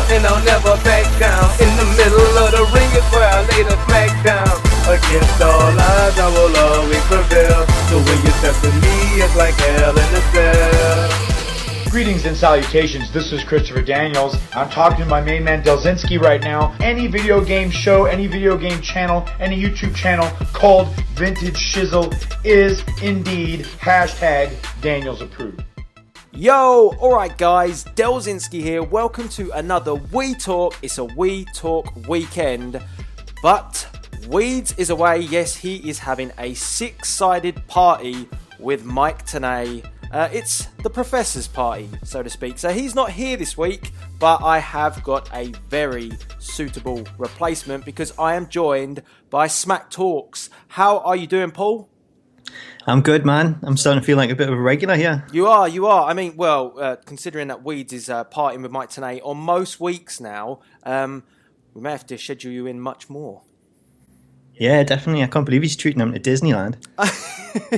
and I'll never back down. In the middle of the ring is where I lay the smack down. Against all odds, I will always prevail. So when you step to me, it's like hell in a cell. Greetings and salutations, this is Christopher Daniels. I'm talking to my main man Delzinski right now. Any video game show, any video game channel, any YouTube channel called Vintage Shizzle is indeed hashtag Daniels approved. Yo, alright guys, Delzinski here. Welcome to another We Talk. It's a We Talk weekend, but Weeds is away. Yes, he is having a six-sided party with Mike Tenay. It's the professor's party, so to speak. So he's not here this week, but I have got a very suitable replacement because I am joined by Smack Talks. How are you doing, Paul? I'm good, man. I'm starting to feel like a bit of a regular here. You are. I mean, well, considering that Weeds is partying with Mike Tenay on most weeks now, we may have to schedule you in much more. Yeah, definitely. I can't believe he's treating them to Disneyland.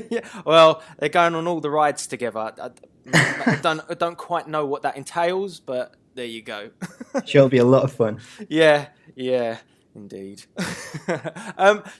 Yeah, well, they're going on all the rides together. I don't quite know what that entails, but there you go. Sure, it'll be a lot of fun. Yeah, indeed.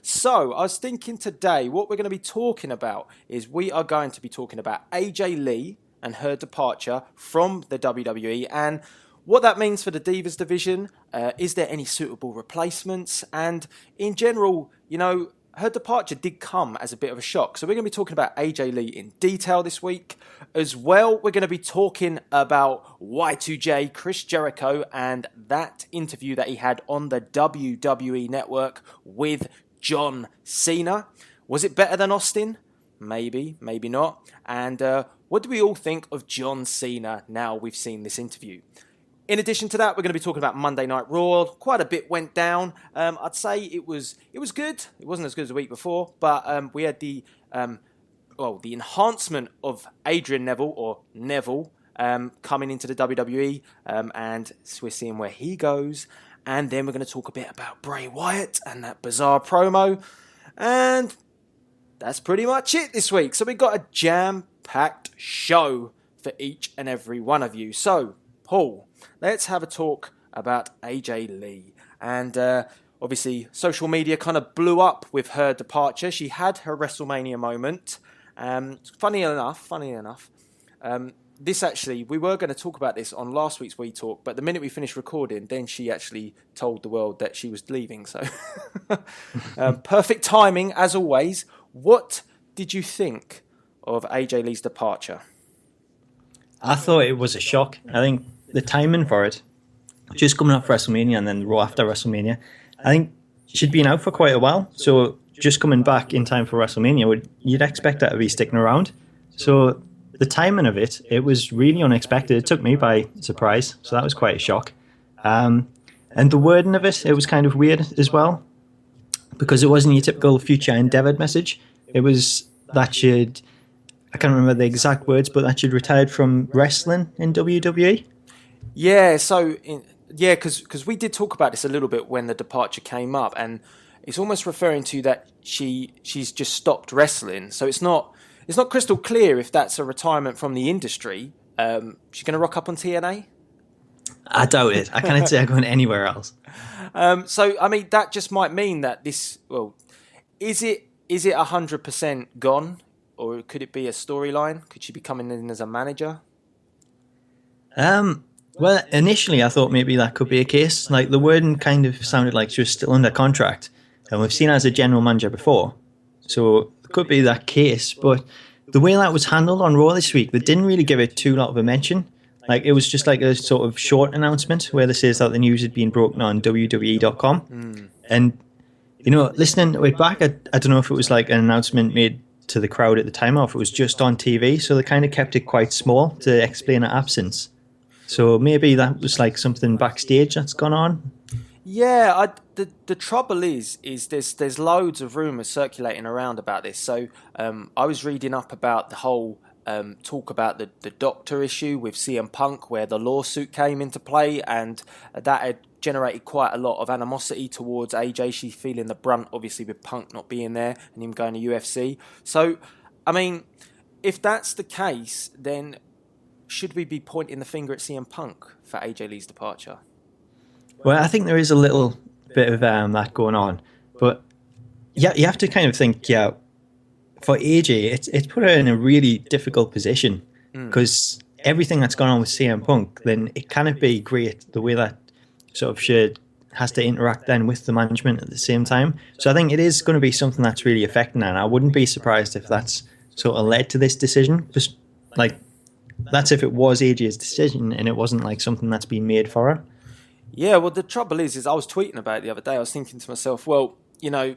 So, I was thinking today, what we're going to be talking about is we are going to be talking about AJ Lee and her departure from the WWE and what that means for the Divas division. Is there any suitable replacements? And in general, you know, her departure did come as a bit of a shock. So we're going to be talking about AJ Lee in detail this week. As well, we're going to be talking about Y2J, Chris Jericho, and that interview that he had on the WWE Network with John Cena. Was it better than Austin? Maybe, maybe not. And what do we all think of John Cena now we've seen this interview? In addition to that, we're going to be talking about Monday Night Raw. Quite a bit went down. I'd say it was good. It wasn't as good as the week before, but we had the enhancement of Adrian Neville or Neville coming into the WWE, and so we're seeing where he goes. And then we're going to talk a bit about Bray Wyatt and that bizarre promo, and that's pretty much it this week. So we've got a jam-packed show for each and every one of you. So, Paul, let's have a talk about AJ Lee. And obviously, social media kind of blew up with her departure. She had her WrestleMania moment. Funny enough, this actually, we were going to talk about this on last week's We Talk, but the minute we finished recording, then she actually told the world that she was leaving. So, perfect timing, as always. What did you think of AJ Lee's departure? I thought it was a shock. I think the timing for it, just coming up for WrestleMania and then Raw after WrestleMania, I think she'd been out for quite a while. So just coming back in time for WrestleMania, you'd expect her to be sticking around. So the timing of it was really unexpected. It took me by surprise. So that was quite a shock. And the wording of it was kind of weird as well, because it wasn't your typical future endeavored message. It was that I can't remember the exact words, but that she'd retired from wrestling in WWE. Yeah, because we did talk about this a little bit when the departure came up, and it's almost referring to that she's just stopped wrestling. So it's not crystal clear if that's a retirement from the industry. She's going to rock up on TNA? I doubt it. I can't see her going anywhere else. So I mean, that just might mean that this. Well, is it 100% gone? Or could it be a storyline? Could she be coming in as a manager? Well, initially I thought maybe that could be a case. Like the wording kind of sounded like she was still under contract, and we've seen her as a general manager before, so it could be that case. But the way that was handled on Raw this week, they didn't really give it too lot of a mention. Like it was just like a sort of short announcement where they says that the news had been broken on WWE.com, and you know, listening to it back, I don't know if it was like an announcement made to the crowd at the time or if it was just on TV, so they kind of kept it quite small to explain her absence. So maybe that was like something backstage that's gone on. Yeah, the trouble is there's loads of rumours circulating around about this. So I was reading up about the whole talk about the doctor issue with CM Punk, where the lawsuit came into play, and that had generated quite a lot of animosity towards AJ. She's feeling the brunt, obviously, with Punk not being there and him going to UFC. So, I mean, if that's the case, then should we be pointing the finger at CM Punk for AJ Lee's departure? Well, I think there is a little bit of that going on, but yeah, you have to kind of think, yeah, for AJ, it's put her in a really difficult position because everything that's gone on with CM Punk, then it cannot be great the way that sort of she has to interact then with the management at the same time. So I think it is going to be something that's really affecting her, and I wouldn't be surprised if that's sort of led to this decision. Just like that's if it was AJ's decision and it wasn't like something that's been made for her. Yeah, well, the trouble is I was tweeting about it the other day. I was thinking to myself, well, you know,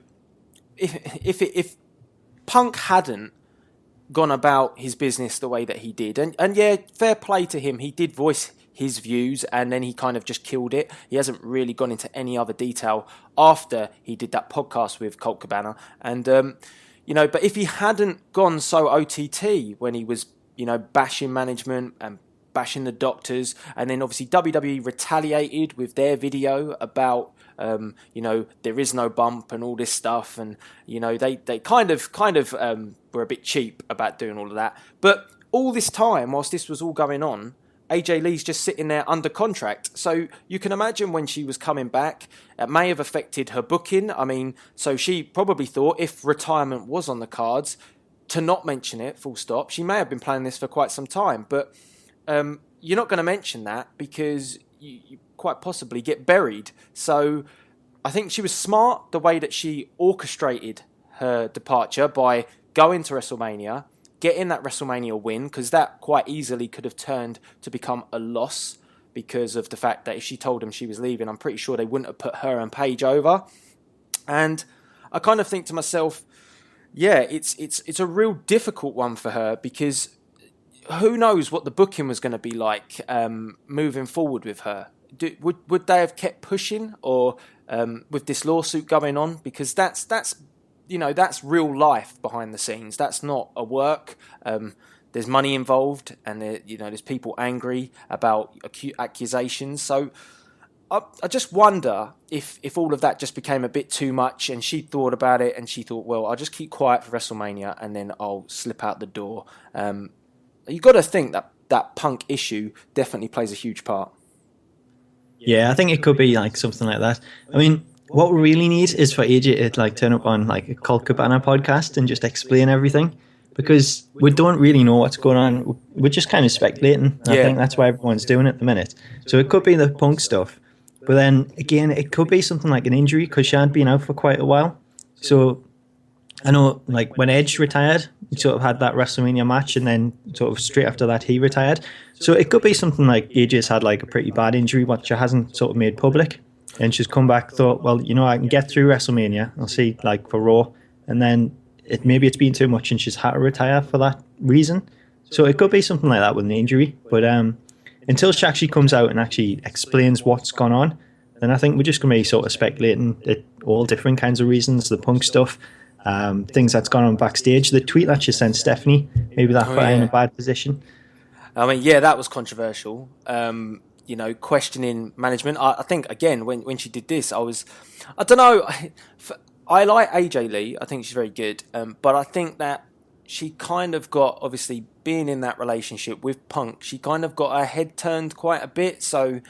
if Punk hadn't gone about his business the way that he did, and yeah, fair play to him, he did voice his views and then he kind of just killed it. He hasn't really gone into any other detail after he did that podcast with Colt Cabana. And, you know, but if he hadn't gone so OTT when he was, you know, bashing management and bashing the doctors, and then obviously WWE retaliated with their video about, you know, there is no bump and all this stuff, and you know they kind of were a bit cheap about doing all of that. But all this time, whilst this was all going on, AJ Lee's just sitting there under contract. So you can imagine when she was coming back, it may have affected her booking. I mean, so she probably thought if retirement was on the cards, to not mention it, full stop. She may have been planning this for quite some time, but you're not going to mention that because you quite possibly get buried. So I think she was smart the way that she orchestrated her departure by going to WrestleMania, getting that WrestleMania win, because that quite easily could have turned to become a loss because of the fact that if she told them she was leaving, I'm pretty sure they wouldn't have put her and Paige over. And I kind of think to myself, yeah, it's a real difficult one for her because who knows what the booking was going to be like moving forward with her. Would they have kept pushing or with this lawsuit going on? Because that's you know, that's real life behind the scenes. That's not a work. There's money involved, and you know, there's people angry about accusations. So I just wonder if all of that just became a bit too much, and she thought about it, and she thought, well, I'll just keep quiet for WrestleMania, and then I'll slip out the door. You got to think that Punk issue definitely plays a huge part. Yeah, I think it could be like something like that. I mean, what we really need is for AJ to like turn up on like a Colt Cabana podcast and just explain everything, because we don't really know what's going on. We're just kind of speculating. Yeah. I think that's why everyone's doing it at the minute. So it could be the Punk stuff, but then again, it could be something like an injury because she had been out for quite a while. So I know, like when Edge retired, he sort of had that WrestleMania match, and then sort of straight after that he retired. So it could be something like AJ's had like a pretty bad injury, but she hasn't sort of made public, and she's come back, thought, well, you know, I can get through WrestleMania. I'll see like for Raw, and then maybe it's been too much, and she's had to retire for that reason. So it could be something like that with an injury. But until she actually comes out and actually explains what's gone on, then I think we're just going to be sort of speculating at all different kinds of reasons, the Punk stuff. Things that's gone on backstage, the tweet that she sent Stephanie, maybe that put her in a bad position. I mean, yeah, that was controversial. You know, questioning management. I think again when she did this, I don't know. I like AJ Lee. I think she's very good, but I think that she kind of got, obviously being in that relationship with Punk, she kind of got her head turned quite a bit. So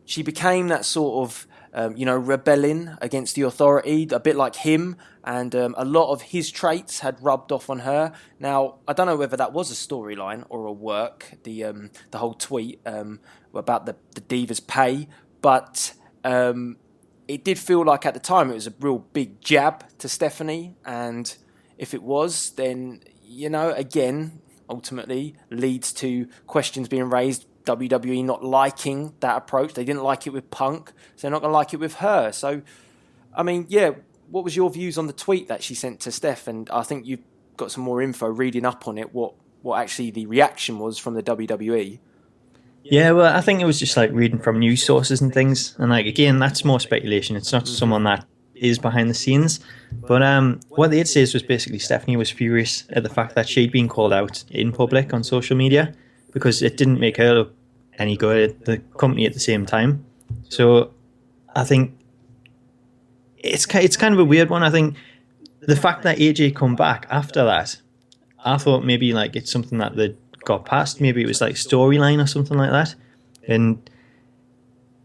she became that sort of you know, rebelling against the authority, a bit like him, and a lot of his traits had rubbed off on her. Now, I don't know whether that was a storyline or a work, the whole tweet about the Divas pay, but it did feel like at the time it was a real big jab to Stephanie, and if it was, then, you know, again, ultimately leads to questions being raised, WWE not liking that approach. They didn't like it with Punk, so they're not going to like it with her. So, I mean, yeah, what was your views on the tweet that she sent to Steph? And I think you've got some more info reading up on it, what actually the reaction was from the WWE. Yeah, well, I think it was just like reading from news sources and things. And like, again, that's more speculation. It's not someone that is behind the scenes. But what they did say was basically Stephanie was furious at the fact that she'd been called out in public on social media, because it didn't make her look any good at the company at the same time. So I think it's kind of a weird one. I think the fact that AJ come back after that, I thought maybe like it's something that they got past. Maybe it was like storyline or something like that. And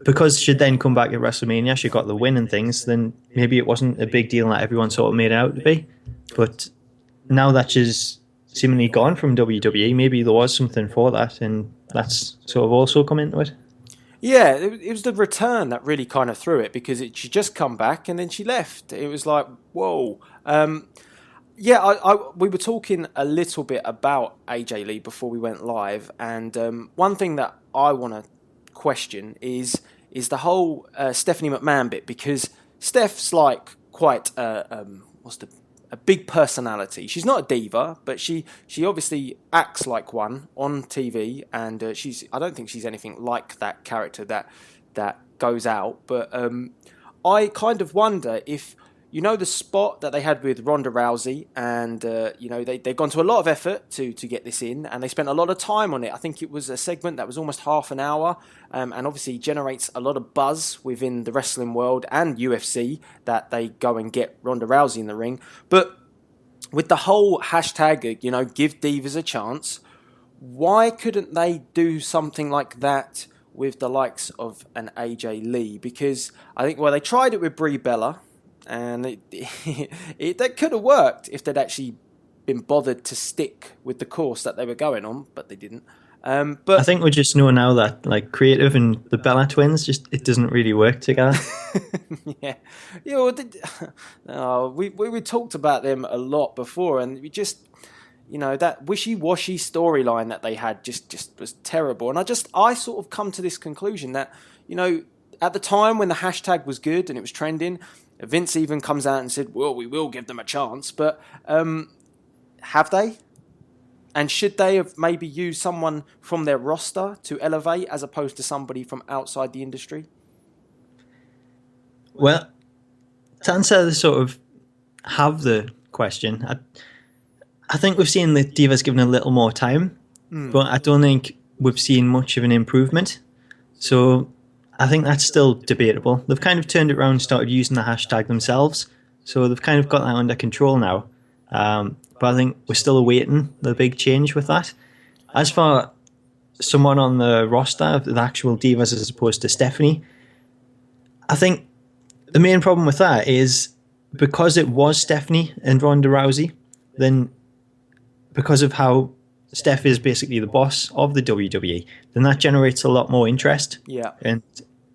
because she'd then come back at WrestleMania, she got the win and things, then maybe it wasn't a big deal that everyone sort of made it out to be. But now that she's seemingly gone from WWE, maybe there was something for that, and that's sort of also come into it. Yeah, it was the return that really kind of threw it, because she just come back and then she left. It was like, whoa. We were talking a little bit about AJ Lee before we went live, and one thing that I want to question is the whole Stephanie McMahon bit, because Steph's like quite a big personality. She's not a diva, but she obviously acts like one on TV, and I don't think she's anything like that character that goes out. But I kind of wonder if, the spot that they had with Ronda Rousey, and they've gone to a lot of effort to get this in, and they spent a lot of time on it. I think it was a segment that was almost half an hour, and obviously generates a lot of buzz within the wrestling world and UFC that they go and get Ronda Rousey in the ring. But with the whole hashtag, give divas a chance, why couldn't they do something like that with the likes of an AJ Lee? Because I think, they tried it with Brie Bella, and that could have worked if they'd actually been bothered to stick with the course that they were going on, but they didn't. But I think we just know now that like creative and the Bella twins, it doesn't really work together. We talked about them a lot before, and we just, that wishy-washy storyline that they had just was terrible. And I sort of come to this conclusion that, at the time when the hashtag was good and it was trending, Vince even comes out and said, well, we will give them a chance, but have they? And should they have maybe used someone from their roster to elevate as opposed to somebody from outside the industry? Well, to answer the sort of have the question, I think we've seen the Divas given a little more time, but I don't think we've seen much of an improvement. So I think that's still debatable. They've kind of turned it around and started using the hashtag themselves. So they've kind of got that under control now. But I think we're still awaiting the big change with that. As for someone on the roster, the actual Divas as opposed to Stephanie, I think the main problem with that is because it was Stephanie and Ronda Rousey, then because of how Steph is basically the boss of the WWE, then that generates a lot more interest. Yeah. And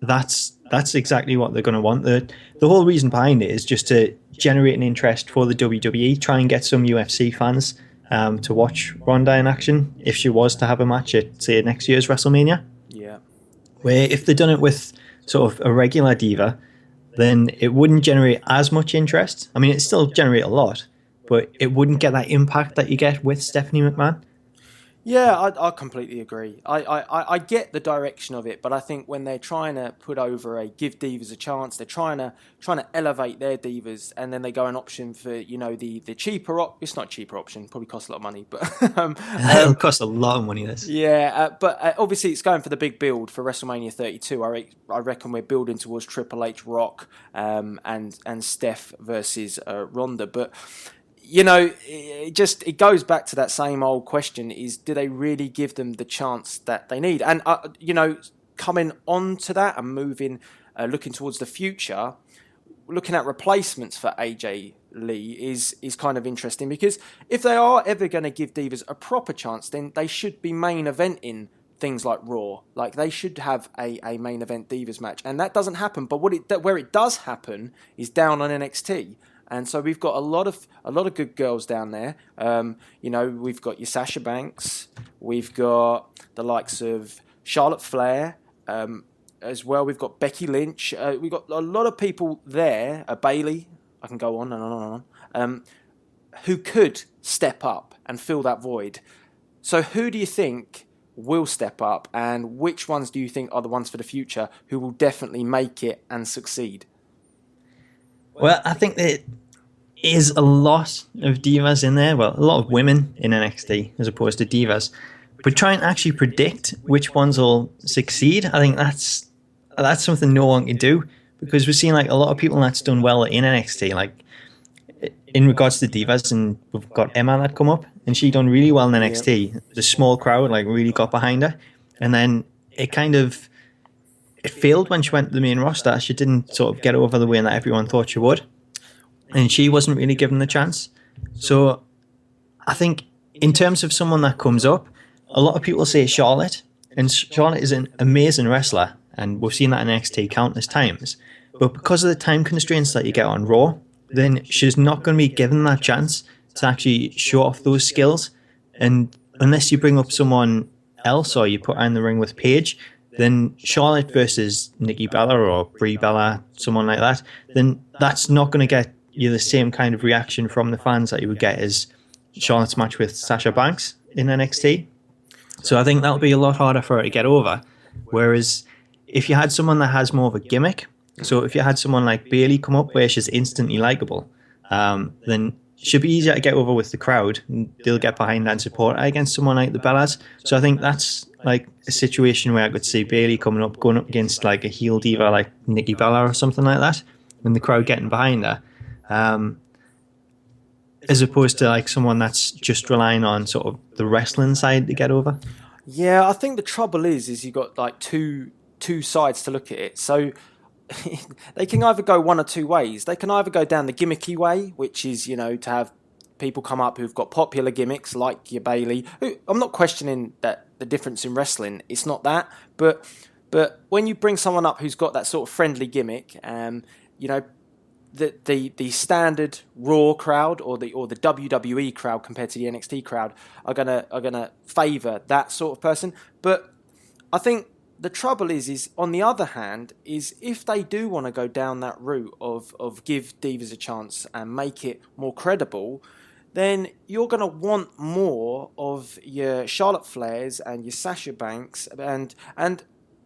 that's exactly what they're going to want. The whole reason behind it is just to generate an interest for the WWE, try and get some UFC fans to watch Ronda in action if she was to have a match at, say, next year's WrestleMania. Yeah. Where if they'd done it with sort of a regular diva, then it wouldn't generate as much interest. I mean, it'd still generate a lot, but it wouldn't get that impact that you get with Stephanie McMahon. Yeah, I completely agree. I get the direction of it, but I think when they're trying to put over a give divas a chance, they're trying to elevate their divas, and then they go an option for the cheaper it's not cheaper option, probably costs a lot of money, but it'll cost a lot of money. This, but obviously it's going for the big build for WrestleMania 32. I reckon we're building towards Triple H, Rock, and Steph versus Ronda, but. It goes back to that same old question: is do they really give them the chance that they need? And coming on to that and moving, looking towards the future, looking at replacements for AJ Lee is kind of interesting, because if they are ever going to give divas a proper chance, then they should be main eventing things like Raw. Like they should have a main event divas match, and that doesn't happen. But where it does happen is down on NXT. And so we've got a lot of good girls down there. We've got your Sasha Banks, we've got the likes of Charlotte Flair, as well. We've got Becky Lynch. We've got a lot of people there. Bayley, I can go on and on and on, who could step up and fill that void. So who do you think will step up, and which ones do you think are the ones for the future who will definitely make it and succeed? Well, I think there is a lot of divas in there. Well, a lot of women in NXT as opposed to divas. But try and actually predict which ones will succeed. I think that's something no one can do, because we've seen like a lot of people that's done well in NXT, like in regards to divas, and we've got Emma that come up, and she done really well in NXT. The small crowd like really got behind her, and then it it failed when she went to the main roster. She didn't sort of get over the way that everyone thought she would, and she wasn't really given the chance. So I think in terms of someone that comes up, a lot of people say Charlotte, and Charlotte is an amazing wrestler, and we've seen that in NXT countless times. But because of the time constraints that you get on Raw, then she's not going to be given that chance to actually show off those skills. And unless you bring up someone else or you put her in the ring with Paige, then Charlotte versus Nikki Bella or Brie Bella, someone like that, then that's not going to get you the same kind of reaction from the fans that you would get as Charlotte's match with Sasha Banks in NXT. So I think that'll be a lot harder for her to get over. Whereas if you had someone that has more of a gimmick, so if you had someone like Bayley come up where she's instantly likable, then she'll be easier to get over with the crowd. And they'll get behind her and support her against someone like the Bellas. So I think that's like a situation where I could see Bayley going up against like a heel diva like Nikki Bella or something like that, and the crowd getting behind her. As opposed to like someone that's just relying on sort of the wrestling side to get over. Yeah, I think the trouble is you got like two sides to look at it. So they can either go one or two ways. They can either go down the gimmicky way, which is, you know, to have people come up who've got popular gimmicks like your Bayley. Who, I'm not questioning that the difference in wrestling. It's not that, but when you bring someone up who's got that sort of friendly gimmick, you know, the standard Raw crowd or the WWE crowd compared to the NXT crowd are gonna favour that sort of person. But I think the trouble is on the other hand, is if they do want to go down that route of give divas a chance and make it more credible, then you're going to want more of your Charlotte Flairs and your Sasha Banks and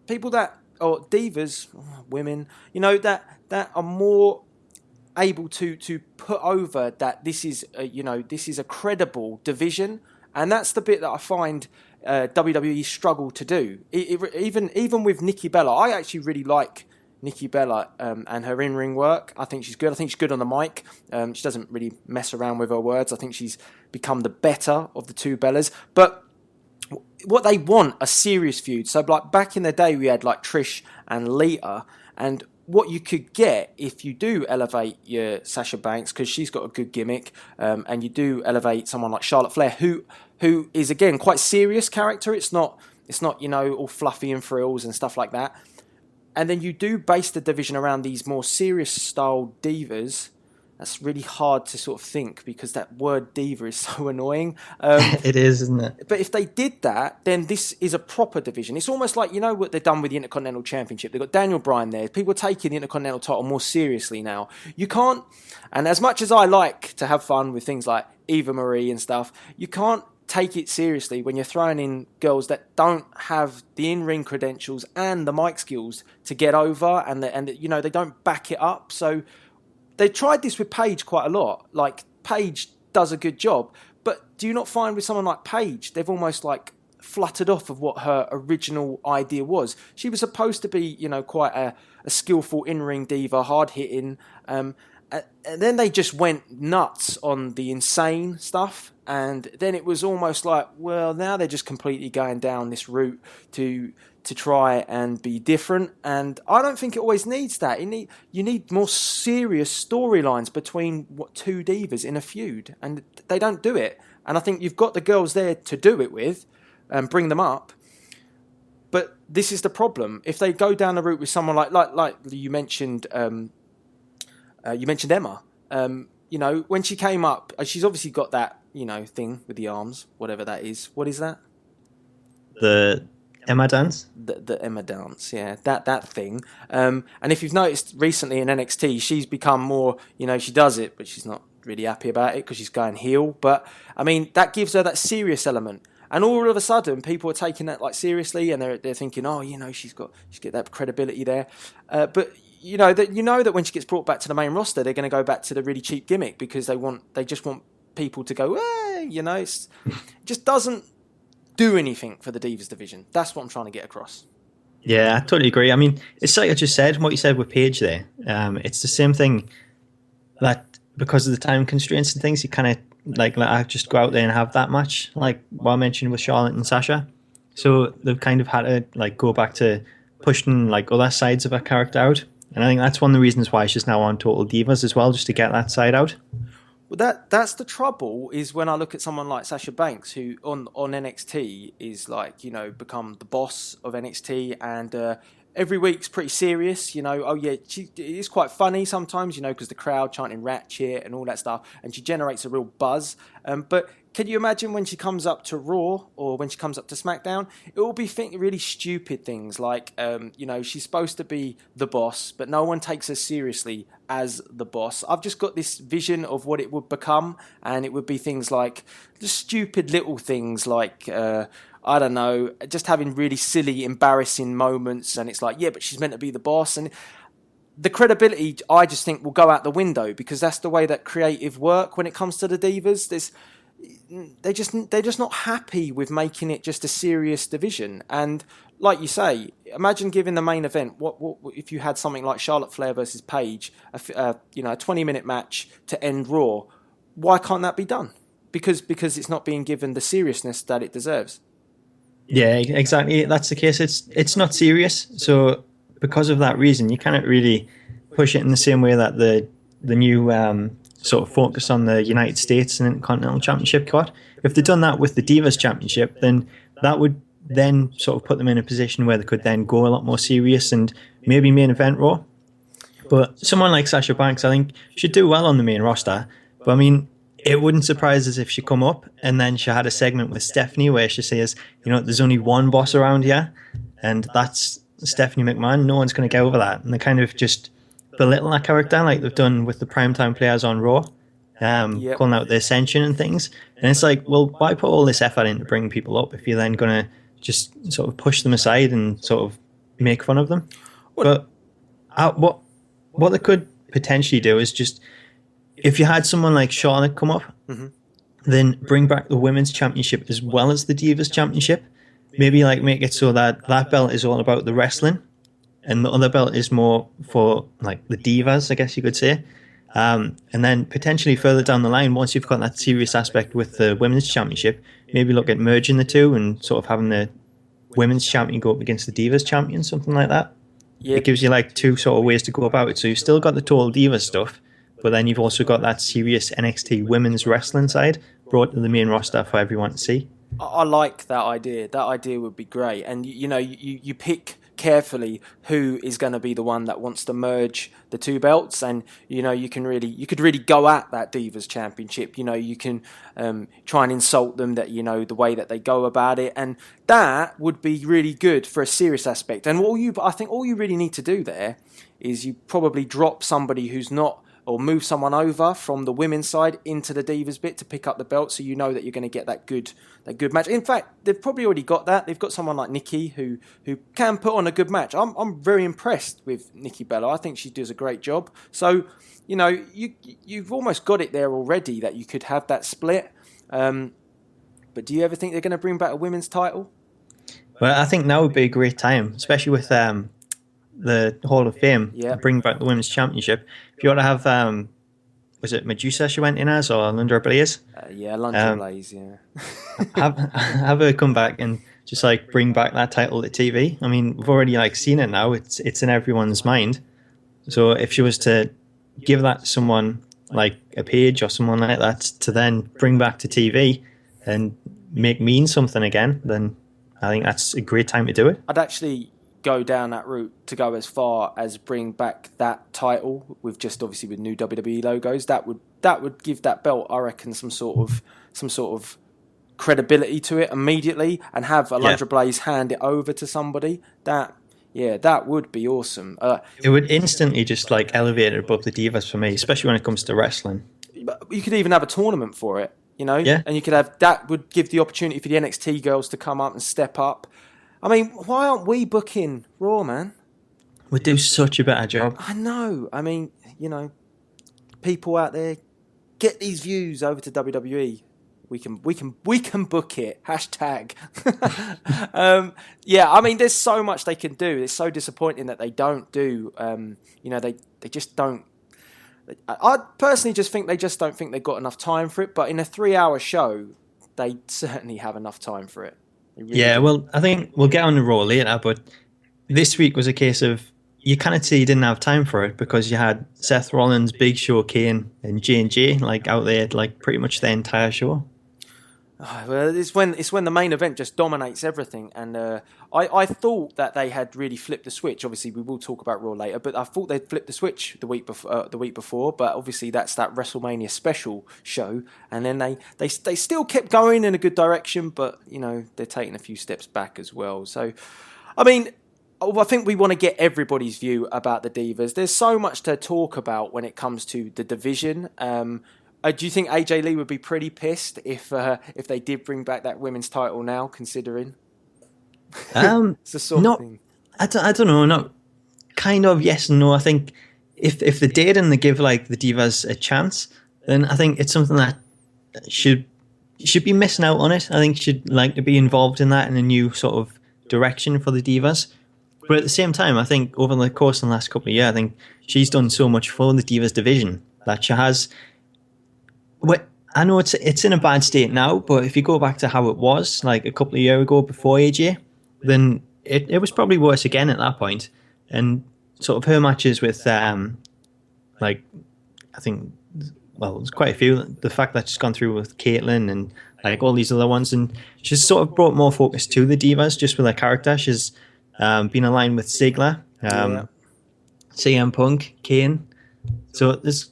people that, or divas, women, you know, that are more able to put over that this is a credible division. And that's the bit that I find WWE struggle to do. Even with Nikki Bella, I actually really like Nikki Bella and her in-ring work. I think she's good. I think she's good on the mic. She doesn't really mess around with her words. I think she's become the better of the two Bellas. But what they want are serious feuds. So like back in the day, we had like Trish and Lita, and what you could get if you do elevate your Sasha Banks, because she's got a good gimmick, and you do elevate someone like Charlotte Flair, who is again quite serious character. It's not you know, all fluffy and frills and stuff like that. And then you do base the division around these more serious style divas. That's really hard to sort of think because that word diva is so annoying. It is, isn't it? But if they did that, then this is a proper division. It's almost like, you know what they've done with the Intercontinental Championship. They've got Daniel Bryan there. People are taking the Intercontinental title more seriously now. You can't, and as much as I like to have fun with things like Eva Marie and stuff, you can't take it seriously when you're throwing in girls that don't have the in-ring credentials and the mic skills to get over, and you know, they don't back it up. So they tried this with Paige quite a lot. Like, Paige does a good job. But do you not find with someone like Paige, they've almost like fluttered off of what her original idea was? She was supposed to be, you know, quite a skillful in-ring diva, hard-hitting. And then they just went nuts on the insane stuff. And then it was almost like, well, now they're just completely going down this route to try and be different. And I don't think it always needs that. You need more serious storylines between two divas in a feud, and they don't do it. And I think you've got the girls there to do it with and bring them up. But this is the problem. If they go down the route with someone like you mentioned, Emma. You know, when she came up, she's obviously got that, you know, thing with the arms, whatever that is. What is that? The Emma dance? The Emma dance, yeah, that thing. And if you've noticed recently in NXT, she's become more, you know, she does it, but she's not really happy about it because she's going heel. But, I mean, that gives her that serious element. And all of a sudden, people are taking that like seriously, and they're thinking, oh, you know, she's got that credibility there. But you know that when she gets brought back to the main roster, they're going to go back to the really cheap gimmick because they just want people to go, hey, you know, it just doesn't do anything for the Divas division. That's what I'm trying to get across. Yeah, I totally agree. I mean, it's like I just said, what you said with Paige there. It's the same thing that because of the time constraints and things, you kind of like I just go out there and have that match, like what I mentioned with Charlotte and Sasha. So they've kind of had to like go back to pushing like other sides of her character out. And I think that's one of the reasons why she's now on Total Divas as well, just to get that side out. Well, that's the trouble, is when I look at someone like Sasha Banks, who on NXT is like, become the boss of NXT, and every week's pretty serious, oh yeah, it is quite funny sometimes, because the crowd chanting Ratchet and all that stuff, and she generates a real buzz. But can you imagine when she comes up to Raw or when she comes up to SmackDown, it will be really stupid things like, she's supposed to be the boss, but no one takes her seriously as the boss. I've just got this vision of what it would become, and it would be things like just stupid little things like, I don't know, just having really silly, embarrassing moments, and it's like, yeah, but she's meant to be the boss, and the credibility, I just think, will go out the window, because that's the way that creative work when it comes to the Divas. They're just not happy with making it just a serious division. And like you say, imagine giving the main event, what if you had something like Charlotte Flair versus Paige, a 20-minute match to end Raw? Why can't that be done? Because it's not being given the seriousness that it deserves. Yeah, exactly. That's the case. It's not serious. So because of that reason, you cannot really push it in the same way that the new sort of focus on the United States and Intercontinental Championship got. If they'd done that with the Divas Championship, then that would then sort of put them in a position where they could then go a lot more serious and maybe main event Raw. But someone like Sasha Banks, I think, should do well on the main roster. But I mean, it wouldn't surprise us if she come up and then she had a segment with Stephanie where she says, there's only one boss around here, and that's Stephanie McMahon. No one's going to get over that. And they kind of just belittle that character like they've done with the primetime players on Raw, calling out the Ascension and things. And it's like, well, why put all this effort into bringing people up if you're then going to just sort of push them aside and sort of make fun of them? But what they could potentially do is just, if you had someone like Charlotte come up, then bring back the Women's Championship as well as the Divas Championship. Maybe like make it so that belt is all about the wrestling, and the other belt is more for like the divas, I guess you could say. And then potentially further down the line, once you've got that serious aspect with the Women's Championship, maybe look at merging the two and sort of having the Women's Champion go up against the Divas Champion, something like that. Yeah. It gives you like two sort of ways to go about it. So you've still got the Total Divas stuff, but then you've also got that serious NXT women's wrestling side brought to the main roster for everyone to see. I like that idea. That idea would be great. And, you pick carefully who is going to be the one that wants to merge the two belts, and you could really go at that Divas Championship. You can try and insult them, that the way that they go about it, and that would be really good for a serious aspect. And I think all you really need to do there is you probably drop somebody who's not, or move someone over from the women's side into the Divas bit to pick up the belt, so that you're going to get that good match. In fact, they've probably already got that. They've got someone like Nikki who can put on a good match. I'm very impressed with Nikki Bella. I think she does a great job. So, you've almost got it there already that you could have that split. But do you ever think they're going to bring back a women's title? Well, I think now would be a great time, especially with the Hall of Fame, bring back the Women's Championship. If you want to have, was it Medusa she went in as, or Lundra Blaze? Lundra Blaze, yeah. have her come back and just like bring back that title to TV. I mean, we've already like seen it now. It's in everyone's mind. So if she was to give that to someone like a Paige or someone like that to then bring back to TV and mean something again, then I think that's a great time to do it. I'd actually go down that route to go as far as bring back that title with just obviously with new WWE logos. That would give that belt, I reckon, some sort of credibility to it immediately, and have Alundra Blaze hand it over to somebody. That would be awesome. It would instantly just like elevate it above the Divas for me, especially when it comes to wrestling. You could even have a tournament for it, and you could have, that would give the opportunity for the NXT girls to come up and step up. I mean, why aren't we booking Raw, man? We do such a better job. I know. I mean, people out there, get these views over to WWE. We can book it. Hashtag. I mean, there's so much they can do. It's so disappointing that they don't do. They just don't. I personally just think they just don't think they've got enough time for it. But in a 3-hour show, they certainly have enough time for it. Really well, I think we'll get on the Raw later, but this week was a case of you kind of see you didn't have time for it because you had Seth Rollins, Big Show, Kane, and J like out there like pretty much the entire show. Well, it's when the main event just dominates everything, and I thought that they had really flipped the switch. Obviously, we will talk about Raw later, but I thought they'd flipped the switch the week before. But obviously, that's that WrestleMania special show, and then they still kept going in a good direction, but they're taking a few steps back as well. So, I mean, I think we want to get everybody's view about the Divas. There's so much to talk about when it comes to the division. Do you think AJ Lee would be pretty pissed if they did bring back that women's title now, considering? It's the sort of thing. I don't know. Not kind of yes and no. I think if they did and they give like the Divas a chance, then I think it's something that should be missing out on it. I think should like to be involved in that in a new sort of direction for the Divas. But at the same time, I think over the course of the last couple of years, I think she's done so much for the Divas division that she has. Well, I know it's in a bad state now, but if you go back to how it was like a couple of years ago before AJ, then it was probably worse again at that point. And sort of her matches with like I think there's quite a few. The fact that she's gone through with Caitlyn and like all these other ones, and she's sort of brought more focus to the Divas just with her character. She's been aligned with Ziggler, CM Punk, Kane. So there's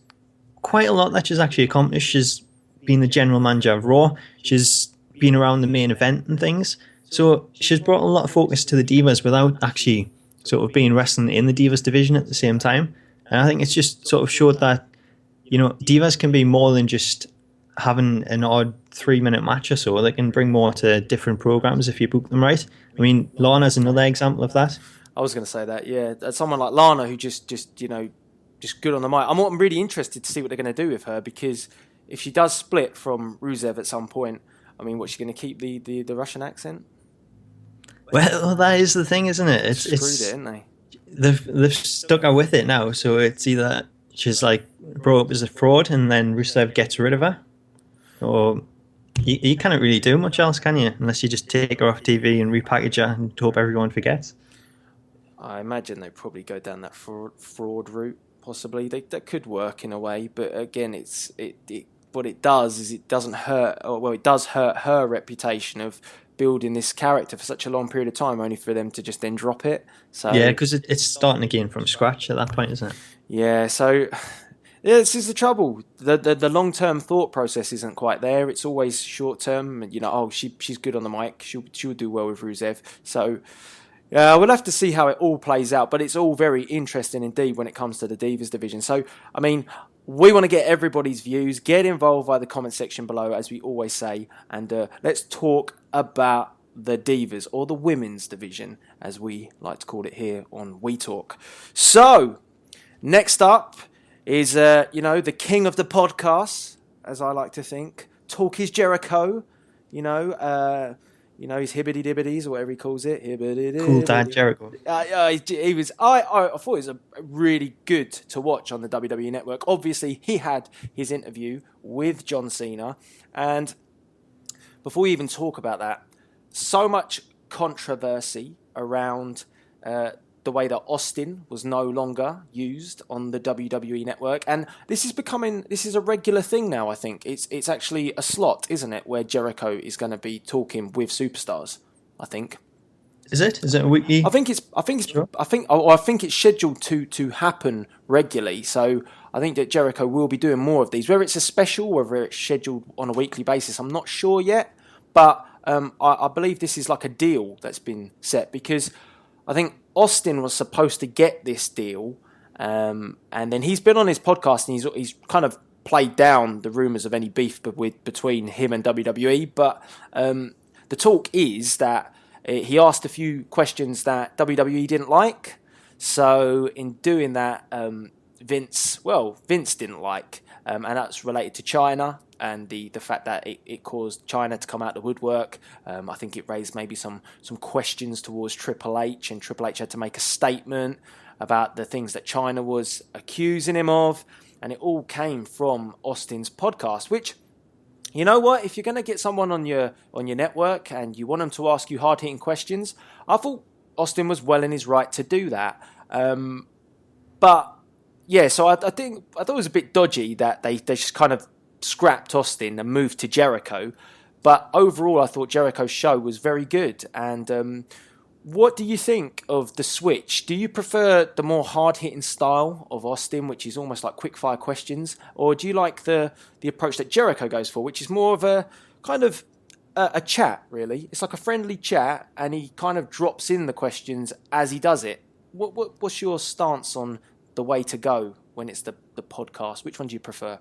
quite a lot that she's actually accomplished. She's been the general manager of Raw. She's been around the main event and things. So she's brought a lot of focus to the Divas without actually sort of being wrestling in the Divas division at the same time. And I think it's just sort of showed that, Divas can be more than just having an odd 3-minute match or so. They can bring more to different programs if you book them right. I mean, Lana's another example of that. I was going to say that, yeah. Someone like Lana who just good on the mic. I'm really interested to see what they're going to do with her, because if she does split from Rusev at some point, I mean, what's she going to keep the Russian accent? Well, that is the thing, isn't it? Screwed it, haven't they? They've stuck her with it now, so it's either she's like brought up as a fraud and then Rusev gets rid of her, or you can't really do much else, can you? Unless you just take her off TV and repackage her and hope everyone forgets. I imagine they probably go down that fraud route. Possibly that could work in a way, but again, what it does is it doesn't hurt. Well, it does hurt her reputation of building this character for such a long period of time, only for them to just then drop it. So yeah, because it's starting again from scratch at that point, isn't it? Yeah. So this is the trouble. The long term thought process isn't quite there. It's always short term. She's good on the mic. She'll do well with Rusev. So. We'll have to see how it all plays out, but it's all very interesting indeed when it comes to the Divas division. So, I mean, we want to get everybody's views. Get involved via the comment section below, as we always say, and let's talk about the Divas, or the women's division, as we like to call it here on We Talk. So, next up is, the king of the podcast, as I like to think. Talk is Jericho, his hibbity-dibbities, or whatever he calls it. Cool Dad Jericho. I thought it was really good to watch on the WWE Network. Obviously, he had his interview with John Cena. And before we even talk about that, so much controversy around the way that Austin was no longer used on the WWE Network, and this is a regular thing now. I think it's actually a slot, isn't it, where Jericho is going to be talking with superstars. I think. Is it a weekly? I think it's scheduled to happen regularly. So I think that Jericho will be doing more of these. Whether it's a special, whether it's scheduled on a weekly basis, I'm not sure yet. But I believe this is like a deal that's been set, because I think Austin was supposed to get this deal, and then he's been on his podcast and he's kind of played down the rumours of any beef between him and WWE. But the talk is that he asked a few questions that WWE didn't like. So in doing that, Vince didn't like, and that's related to China and the fact that it caused China to come out the woodwork. I think it raised maybe some questions towards Triple H, and Triple H had to make a statement about the things that China was accusing him of, and it all came from Austin's podcast, which, you know what, if you're going to get someone on your network and you want them to ask you hard-hitting questions, I thought Austin was well in his right to do that. But yeah, so I thought it was a bit dodgy that they just kind of scrapped Austin and moved to Jericho. But overall, I thought Jericho's show was very good. And what do you think of the switch? Do you prefer the more hard-hitting style of Austin, which is almost like quick-fire questions? Or do you like the approach that Jericho goes for, which is more of a kind of a chat, really? It's like a friendly chat, and he kind of drops in the questions as he does it. What's your stance on the way to go when it's the podcast? Which one do you prefer?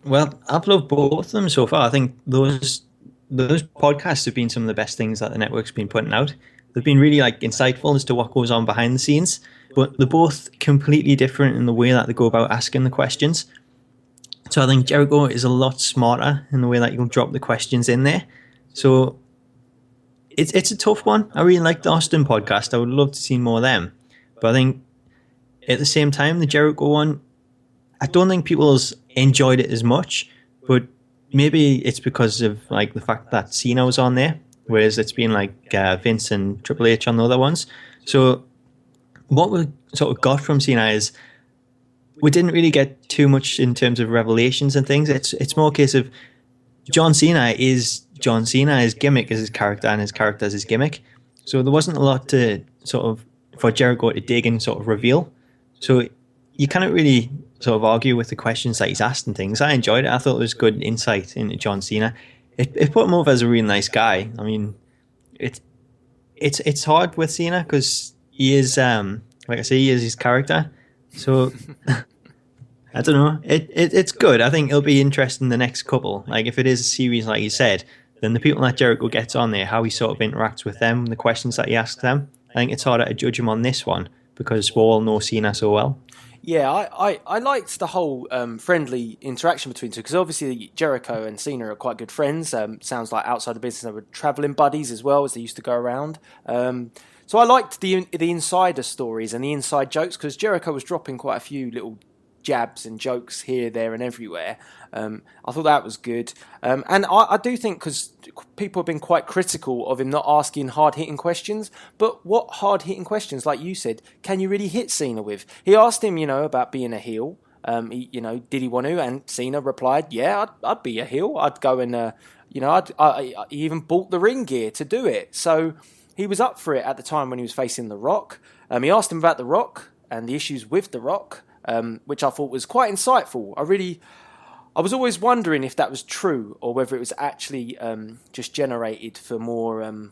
Well, I've loved both of them so far. I think those podcasts have been some of the best things that the network's been putting out. They've been really like insightful as to what goes on behind the scenes, but they're both completely different in the way that they go about asking the questions. So I think Jericho is a lot smarter in the way that he'll drop the questions in there. So it's a tough one. I really like the Austin podcast. I would love to see more of them. But I think at the same time, the Jericho one, I don't think people has enjoyed it as much, but maybe it's because of like the fact that Cena was on there, whereas it's been like Vince and Triple H on the other ones. So what we sort of got from Cena is we didn't really get too much in terms of revelations and things. It's more a case of John Cena is John Cena, his gimmick is his character, and his character is his gimmick. So there wasn't a lot to sort of for Jericho to dig and sort of reveal. So you cannot really sort of argue with the questions that he's asked and things. I enjoyed it. I thought it was good insight into John Cena. It put him over as a really nice guy. I mean, it's hard with Cena because he is, like I say, he is his character. So I don't know. It's good. I think it'll be interesting the next couple. Like if it is a series, like you said, then the people that Jericho gets on there, how he sort of interacts with them, the questions that he asks them. I think it's harder to judge him on this one because we all know Cena so well. Yeah, I liked the whole friendly interaction between two because obviously Jericho and Cena are quite good friends. Sounds like outside the business they were travelling buddies as well as they used to go around. So I liked the insider stories and the inside jokes because Jericho was dropping quite a few little jabs and jokes here, there and everywhere. I thought that was good. And I do think because people have been quite critical of him not asking hard-hitting questions, but what hard-hitting questions, like you said, can you really hit Cena with? He asked him, about being a heel. Did he want to? And Cena replied, yeah, I'd be a heel. I'd go and, I even bought the ring gear to do it. So he was up for it at the time when he was facing The Rock. He asked him about The Rock and the issues with The Rock, which I thought was quite insightful. I was always wondering if that was true or whether it was actually just generated for more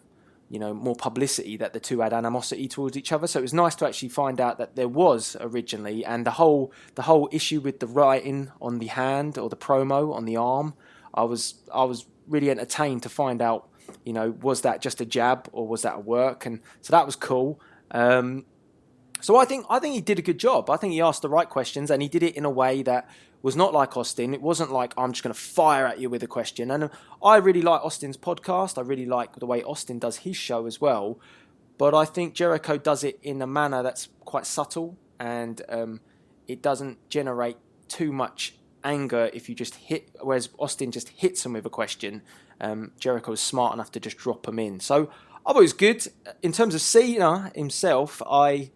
publicity, that the two had animosity towards each other. So it was nice to actually find out that there was originally, and the whole issue with the writing on the hand or the promo on the arm. I was really entertained to find out, was that just a jab or was that a work? And so that was cool. So I think he did a good job. I think he asked the right questions and he did it in a way that was not like Austin. It wasn't like, I'm just going to fire at you with a question. And I really like Austin's podcast. I really like the way Austin does his show as well. But I think Jericho does it in a manner that's quite subtle and it doesn't generate too much anger if you just hit, whereas Austin just hits him with a question. Jericho is smart enough to just drop him in. So I thought it was good. In terms of Cena himself, I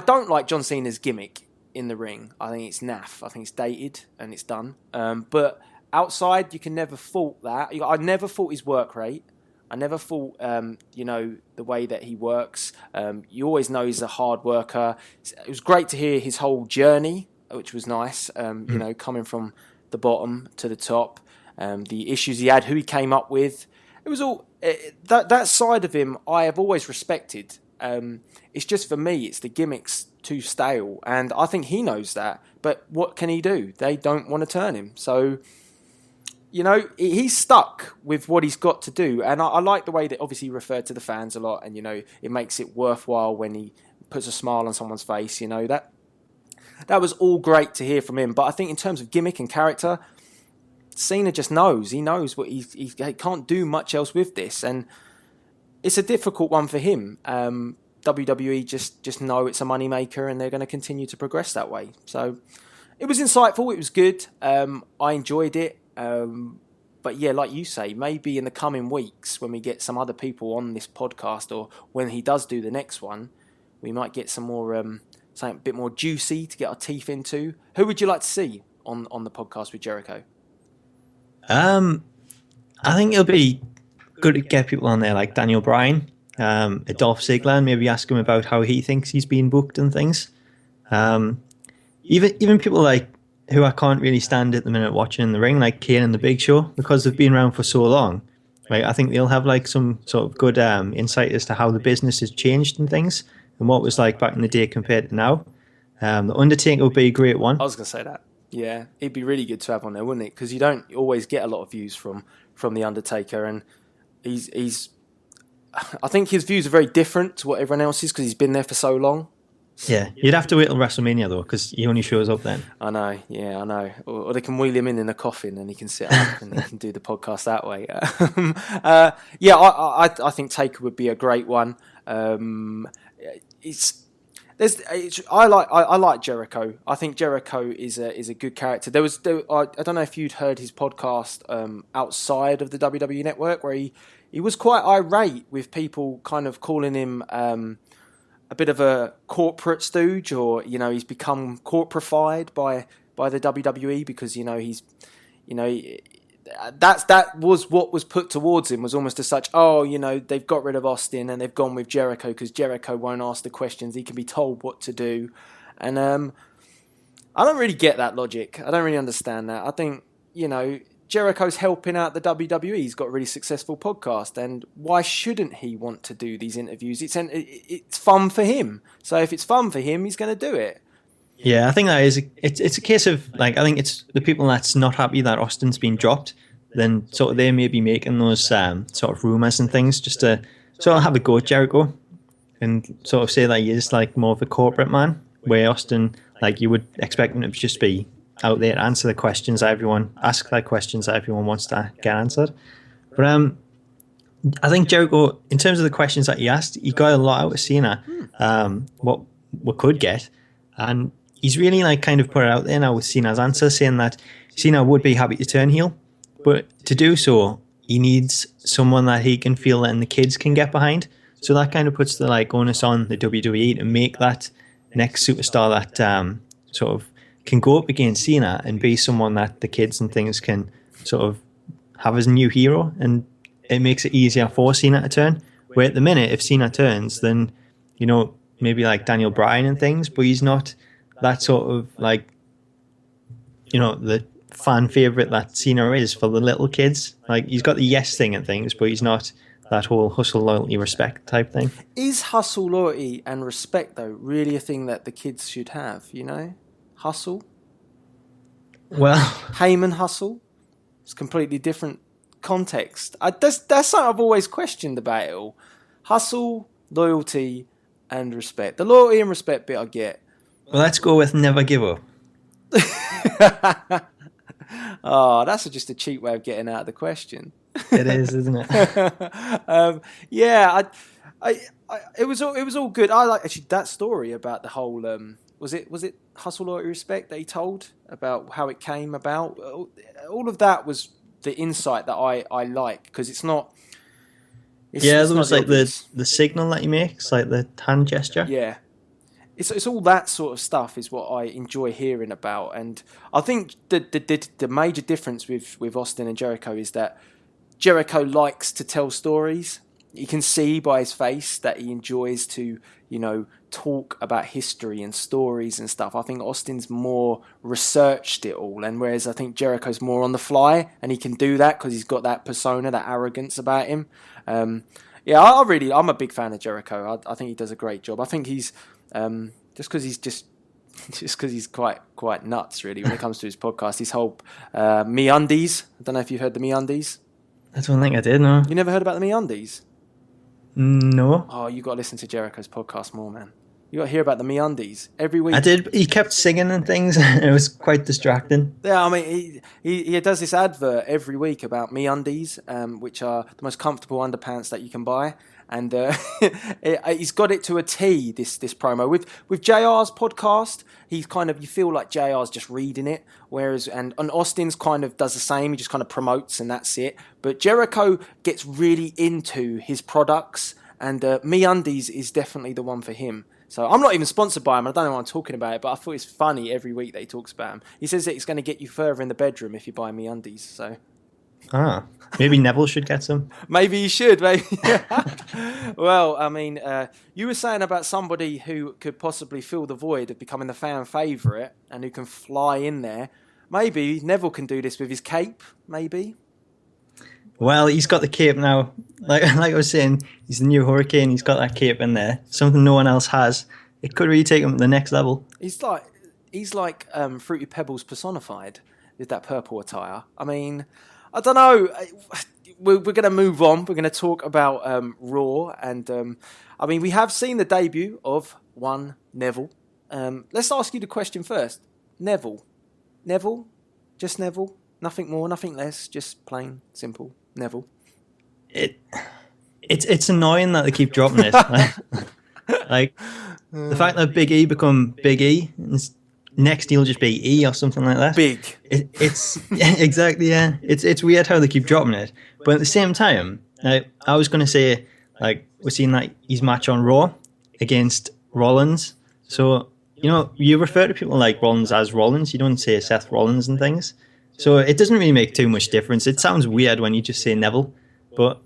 don't like John Cena's gimmick in the ring. I think it's naff. I think it's dated and it's done. But outside, you can never fault that. I never fault his work rate. I never fault, the way that he works. You always know he's a hard worker. It was great to hear his whole journey, which was nice. Coming from the bottom to the top, the issues he had, who he came up with. It was all that side of him I have always respected. It's just for me, it's the gimmicks too stale, and I think he knows that. But what can he do? They don't want to turn him, so he's stuck with what he's got to do. And I like the way that obviously he referred to the fans a lot, and it makes it worthwhile when he puts a smile on someone's face. That was all great to hear from him. But I think in terms of gimmick and character, Cena just knows. He knows what he can't do much else with this, and it's a difficult one for him. WWE just know it's a moneymaker and they're going to continue to progress that way. So it was insightful. It was good. I enjoyed it. But yeah, like you say, maybe in the coming weeks when we get some other people on this podcast, or when he does do the next one, we might get some more something a bit more juicy to get our teeth into. Who would you like to see on the podcast with Jericho? I think it'll be good to get people on there like Daniel Bryan, Dolph Ziggler, and maybe ask him about how he thinks he's been booked and things. Even people like who I can't really stand at the minute watching in the ring, like Kane and the Big Show, because they've been around for so long. Like, I think they'll have like some sort of good insight as to how the business has changed and things, and what it was like back in the day compared to now. The Undertaker would be a great one. I was going to say that. Yeah, it'd be really good to have on there, wouldn't it? Because you don't always get a lot of views from the Undertaker, and he's. I think his views are very different to what everyone else's because he's been there for so long. Yeah, you'd have to wait till WrestleMania though, because he only shows up then. I know, yeah, I know. Or they can wheel him in a coffin and he can sit up and he can do the podcast that way. Yeah, I think Taker would be a great one. I like Jericho. I think Jericho is a good character. I don't know if you'd heard his podcast outside of the WWE network, where he was quite irate with people kind of calling him a bit of a corporate stooge, or he's become corporified by the WWE because that was what was put towards him, was almost as such, they've got rid of Austin and they've gone with Jericho because Jericho won't ask the questions, he can be told what to do. And I don't really get that logic. I don't really understand that. I think Jericho's helping out the WWE. He's got a really successful podcast, and why shouldn't he want to do these interviews? It's fun for him. So if it's fun for him, he's going to do it. Yeah, I think that is. It's a case of I think it's the people that's not happy that Austin's been dropped. Then sort of they may be making those sort of rumors and things just to sort of have a go at Jericho and sort of say that he is like more of a corporate man, where Austin, like, you would expect him to just be out there to answer the questions that everyone wants to get answered. But I think Jericho, in terms of the questions that he asked, he got a lot out of Cena. What we could get, and he's really like kind of put it out there now with Cena's answer, saying that Cena would be happy to turn heel, but to do so, he needs someone that he can feel and the kids can get behind. So that kind of puts the like onus on the WWE to make that next superstar that sort of can go up against Cena and be someone that the kids and things can sort of have as a new hero, and it makes it easier for Cena to turn. Where at the minute, if Cena turns, then maybe like Daniel Bryan and things, but he's not that sort of like the fan favorite that Cena is for the little kids. Like, he's got the yes thing and things, but he's not that whole hustle, loyalty, respect type thing. Is hustle, loyalty, and respect though really a thing that the kids should have? Hustle. Well, Heyman hustle. It's completely different context. That's something I've always questioned about it all. Hustle, loyalty, and respect. The loyalty and respect bit I get. Well, let's go with never give up. Oh, that's just a cheap way of getting out of the question. It is, isn't it? Yeah, it was all good. I like actually that story about the whole. Was it hustle, loyalty, respect that he told about how it came about? All of that was the insight that I like, because it's not. There was like the signal that he makes, like the hand gesture. Yeah. It's all that sort of stuff is what I enjoy hearing about, and I think the major difference with Austin and Jericho is that Jericho likes to tell stories. You can see by his face that he enjoys to talk about history and stories and stuff. I think Austin's more researched it all, and whereas I think Jericho's more on the fly, and he can do that because he's got that persona, that arrogance about him. I'm a big fan of Jericho. I think he does a great job. I think he's just because he's quite nuts really when it comes to his podcast. His whole MeUndies. I don't know if you heard the MeUndies. I don't think I did. No. You never heard about the MeUndies? No. Oh, you got to listen to Jericho's podcast more, man. You got to hear about the MeUndies every week. I did. He kept singing and things. It was quite distracting. Yeah, I mean, he does this advert every week about MeUndies, which are the most comfortable underpants that you can buy. and he's got it to a T. This promo with JR's podcast, he's kind of, you feel like JR's just reading it, whereas and Austin's kind of does the same. He just kind of promotes and that's it. But Jericho gets really into his products, and MeUndies is definitely the one for him. So I'm not even sponsored by him. I don't know why I'm talking about it, but I thought it's funny every week that he talks about him. He says that it's going to get you further in the bedroom if you buy MeUndies. So Maybe Neville should get some. maybe he should. Maybe. Well, I mean, you were saying about somebody who could possibly fill the void of becoming the fan favourite and who can fly in there. Maybe Neville can do this with his cape. Maybe. Well, he's got the cape now. Like I was saying, he's the new Hurricane. He's got that cape in there. Something no one else has. It could really take him to the next level. He's like Fruity Pebbles personified with that purple attire. I mean, I don't know. We're going to move on. We're going to talk about Raw. And, I mean, we have seen the debut of one Neville. Let's ask you the question first. Neville? Just Neville? Nothing more, nothing less. Just plain, simple Neville. It's annoying that they keep dropping it. Like the fact that Big E become Big E, and next he'll just be E or something like that. Big. It's yeah, exactly, yeah. It's weird how they keep dropping it, but at the same time, I was going to say, like, we're seeing that his match on Raw against Rollins. So you refer to people like Rollins as Rollins. You don't say Seth Rollins and things. So it doesn't really make too much difference. It sounds weird when you just say Neville, but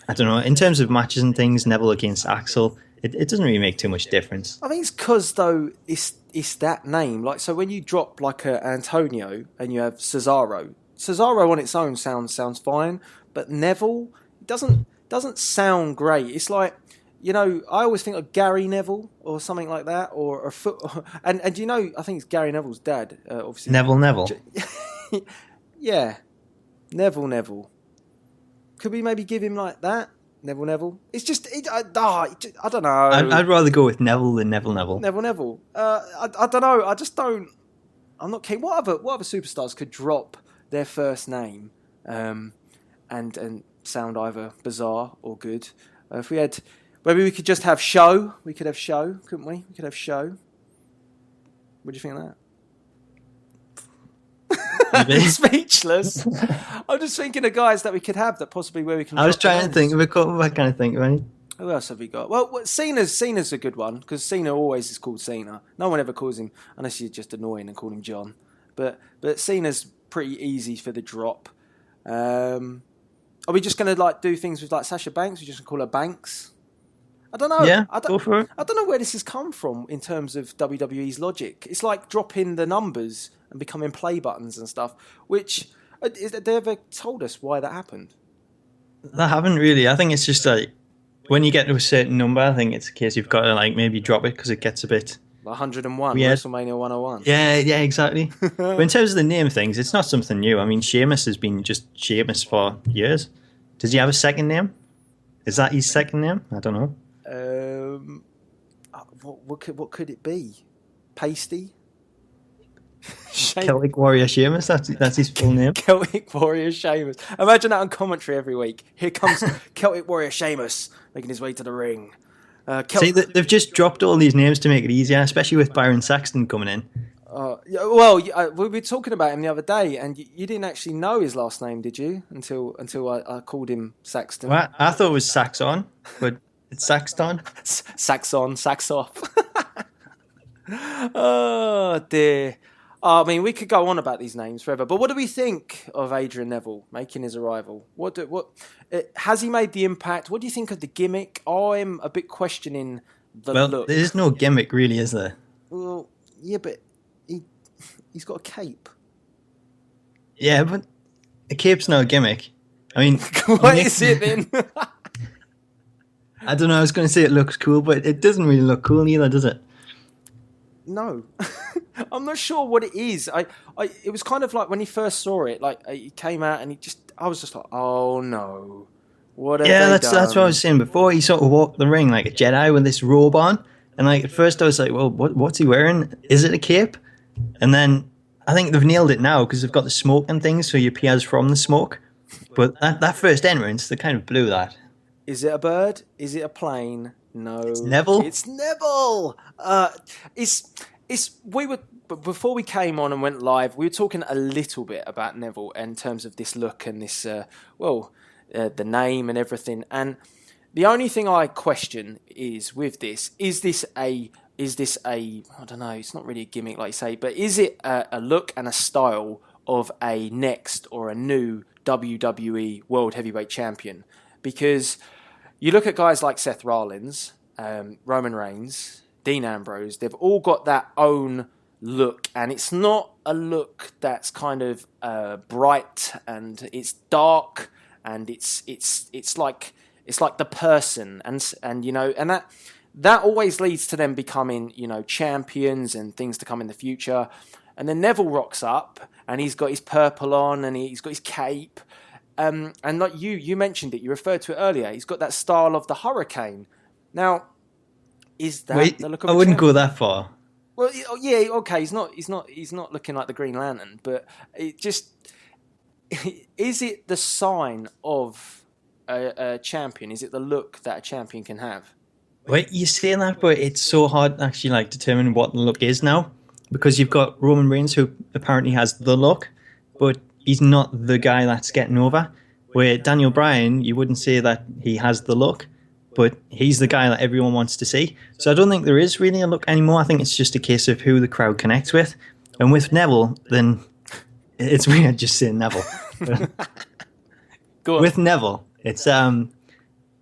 I don't know. In terms of matches and things, Neville against Axel, it doesn't really make too much difference. I think it's because, though, it's that name. Like, so when you drop like a Antonio and you have Cesaro on its own sounds fine, but Neville doesn't sound great. It's like, I always think of Gary Neville or something like that, or a foot. And I think it's Gary Neville's dad, obviously. Neville. Yeah, Neville. Could we maybe give him like that? Neville. It's just, I don't know. I'd rather go with Neville than Neville. Neville. I don't know. I just don't. I'm not keen. What other superstars could drop their first name, and sound either bizarre or good? If we had, maybe we could just have Show. We could have Show, couldn't we? We could have Show. What do you think of that? Speechless. I'm just thinking of guys that we could have that possibly where we can. I was trying to think of a couple. I can't think of any. Who else have we got? Well, Cena's a good one because Cena always is called Cena. No one ever calls him unless you're just annoying and call him John. But Cena's pretty easy for the drop. Are we just gonna like do things with like Sasha Banks? We just call her Banks. I don't know. Yeah, go for it. I don't know where this has come from in terms of WWE's logic. It's like dropping the numbers and becoming play buttons and stuff. Which they ever told us why that happened? They haven't really. I think it's just like when you get to a certain number, I think it's a case you've got to like maybe drop it because it gets a bit 101, weird. WrestleMania 101. Yeah, exactly. But in terms of the name things, it's not something new. I mean, Sheamus has been just Sheamus for years. Does he have a second name? Is that his second name? I don't know. What could it be? Pasty? Celtic Warrior Sheamus, that's his full name. Celtic Warrior Sheamus. Imagine that on commentary every week. Here comes Celtic Warrior Sheamus making his way to the ring. See, they've just dropped all these names to make it easier, especially with Byron Saxton coming in. We were talking about him the other day, and you didn't actually know his last name, did you? Until I called him Saxton. Well, I thought it was Saxon, but it's Saxton. Saxon, sax off. Oh dear. I mean, we could go on about these names forever, but what do we think of Adrian Neville making his arrival? What has he made the impact? What do you think of the gimmick? I'm a bit questioning the look. There is no gimmick, really, is there? Well, yeah, but he's got a cape. Yeah, but a cape's no gimmick. I mean, what is it then? I don't know. I was going to say it looks cool, but it doesn't really look cool either, does it? No. I'm not sure what it is. It was kind of like when he first saw it, like he came out and I was just like, oh no, what have they done? That's what I was saying before. He sort of walked the ring like a Jedi with this robe on, and like at first I was like, well, what's he wearing? Is it a cape? And then I think they've nailed it now because they've got the smoke and things, so he appears from the smoke. But that first entrance, they kind of blew that. Is it a bird? Is it a plane? No. It's Neville. It's Neville. Before we came on and went live, we were talking a little bit about Neville in terms of this look and this, the name and everything. And the only thing I question is with this: is this a I don't know, it's not really a gimmick like you say, but is it a look and a style of a next or a new WWE World Heavyweight Champion? Because you look at guys like Seth Rollins, Roman Reigns, Dean Ambrose, they've all got that own look, and it's not a look that's kind of bright, and it's dark, and it's like the person, and you know, and that always leads to them becoming, you know, champions and things to come in the future. And then Neville rocks up, and he's got his purple on, and he's got his cape, and like you mentioned it, you referred to it earlier. He's got that style of the Hurricane. Now, is that the look of I wouldn't go that far. Well, yeah, okay. He's not looking like the Green Lantern, but it just is it the sign of a champion? Is it the look that a champion can have? Wait, you're saying that, but it's so hard to actually like determine what the look is now, because you've got Roman Reigns, who apparently has the look, but he's not the guy that's getting over. Where Daniel Bryan, you wouldn't say that he has the look, but he's the guy that everyone wants to see. So I don't think there is really a look anymore. I think it's just a case of who the crowd connects with. And with Neville, then it's weird just saying Neville. Go on. With Neville, it's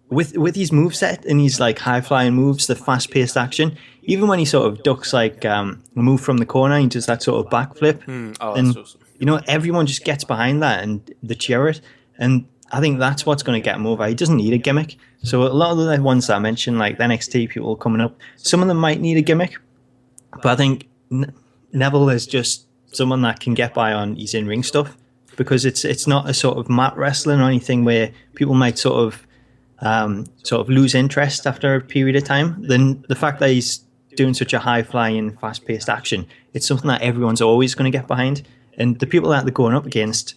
with his moveset and his like high flying moves, the fast paced action. Even when he sort of ducks like a move from the corner, he does that sort of backflip. That's awesome. You know, everyone just gets behind that and they cheer it. And I think that's what's going to get him over. He doesn't need a gimmick. So a lot of the ones that I mentioned, like the NXT people coming up, some of them might need a gimmick. But I think Neville is just someone that can get by on his in-ring stuff, because it's not a sort of mat wrestling or anything where people might sort of lose interest after a period of time. Then the fact that he's doing such a high-flying, fast-paced action, it's something that everyone's always going to get behind. And the people that they're going up against,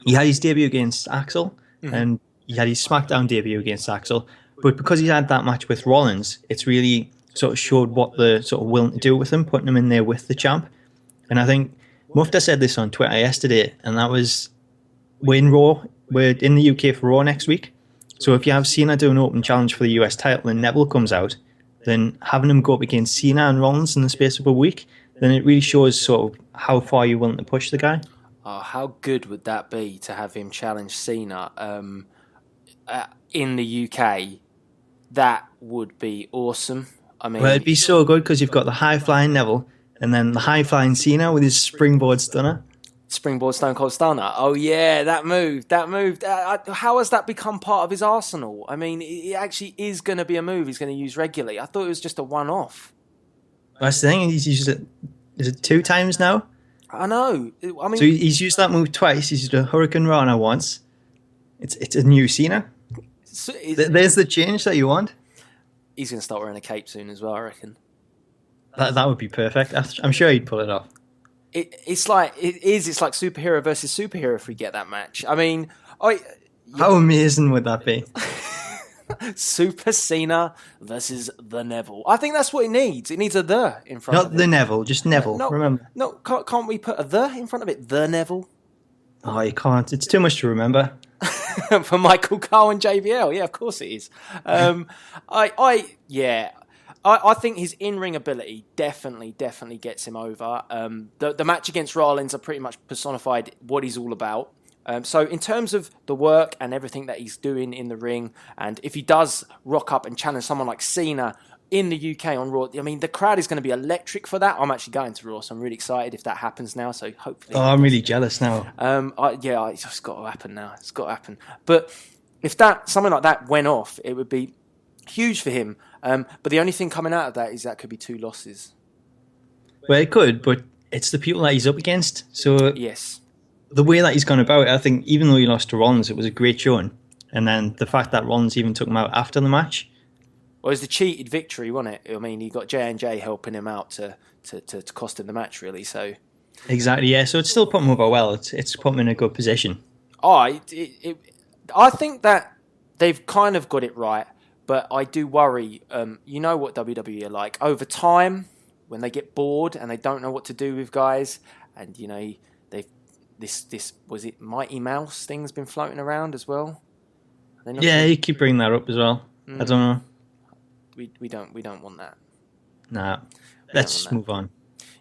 he had his debut against Axel, and he had his SmackDown debut against Axel. But because he had that match with Rollins, it's really sort of showed what they're sort of willing to do with him, putting him in there with the champ. And I think Mufta said this on Twitter yesterday, and that was, we're in the UK for Raw next week. So if you have Cena do an open challenge for the US title and Neville comes out, then having him go up against Cena and Rollins in the space of a week, then it really shows sort of how far you're willing to push the guy. Oh, how good would that be to have him challenge Cena in the UK? That would be awesome. I mean, Well, it'd be so good because you've got the high-flying Neville and then the high-flying Cena with his springboard stunner. Springboard Stone Cold Stunner. Oh yeah, that move. How has that become part of his arsenal? I mean, it actually is going to be a move he's going to use regularly. I thought it was just a one-off. That's the thing. He's used it. Is it 2 times now? I know. I mean, So he's used that move twice. He's used a Hurricane Rana once. It's a new Cena. There's the change that you want. He's going to start wearing a cape soon as well, I reckon. That would be perfect. I'm sure he'd pull it off. It's like superhero versus superhero if we get that match. I mean, How amazing would that be? Super Cena versus the Neville. I think that's what it needs. It needs a "the" in front of it. Not the Neville, just Neville. Remember? No, can't we put a "the" in front of it? The Neville. Oh, you can't. It's too much to remember. For Michael Cole and JBL. Yeah, of course it is. I think his in-ring ability definitely gets him over. The match against Rollins are pretty much personified what he's all about. So in terms of the work and everything that he's doing in the ring, and if he does rock up and challenge someone like Cena in the UK on Raw, I mean, the crowd is going to be electric for that. I'm actually going to Raw, so I'm really excited if that happens now. So hopefully... Oh, I'm really jealous now. It's just got to happen now. It's got to happen. But if something like that went off, it would be huge for him. But the only thing coming out of that is that could be 2 losses. Well, it could, but it's the people that he's up against. So yes, the way that he's gone about it, I think even though he lost to Rollins, it was a great showing. And then the fact that Rollins even took him out after the match. Well, it was the cheated victory, wasn't it? I mean, he got J&J helping him out to cost him the match, really. So Exactly, yeah. So it's still put him over well. It's put him in a good position. I think that they've kind of got it right, but I do worry. You know what WWE are like. Over time, when they get bored and they don't know what to do with guys, and they've this was it Mighty Mouse thing's been floating around as well. Yeah, you keep bringing that up as well. I don't know. We don't want that. Nah, let's just move on.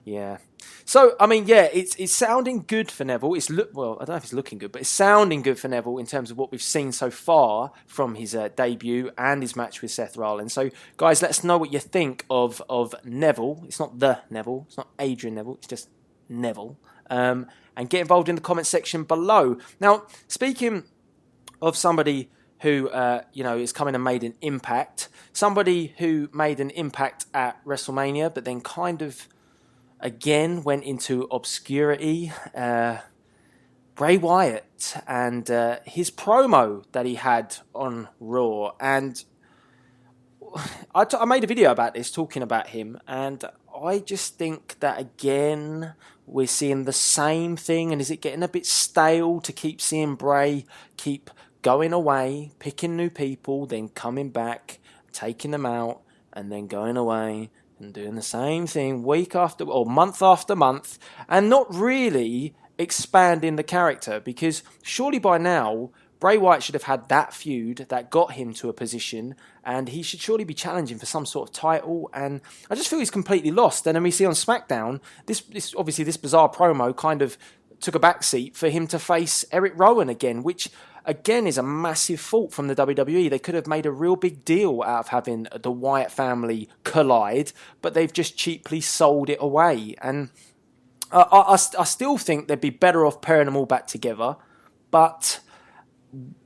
Yeah. So I mean, yeah, it's sounding good for Neville. I don't know if it's looking good, but it's sounding good for Neville in terms of what we've seen so far from his debut and his match with Seth Rollins. So, guys, let us know what you think of Neville. It's not the Neville. It's not Adrian Neville. It's just Neville. And get involved in the comment section below. Now, speaking of somebody who is coming and made an impact, somebody who made an impact at WrestleMania, but then kind of again went into obscurity. Bray Wyatt and his promo that he had on Raw, and I made a video about this talking about him, and I just think that again we're seeing the same thing. And is it getting a bit stale to keep seeing Bray keep going away, picking new people, then coming back, taking them out, and then going away and doing the same thing week after or month after month, and not really expanding the character? Because surely by now Bray Wyatt should have had that feud that got him to a position, and he should surely be challenging for some sort of title. And I just feel he's completely lost. And then we see on SmackDown this bizarre promo kind of took a backseat for him to face Eric Rowan again, which again is a massive fault from the WWE. They could have made a real big deal out of having the Wyatt family collide, but they've just cheaply sold it away. And I still think they'd be better off pairing them all back together. But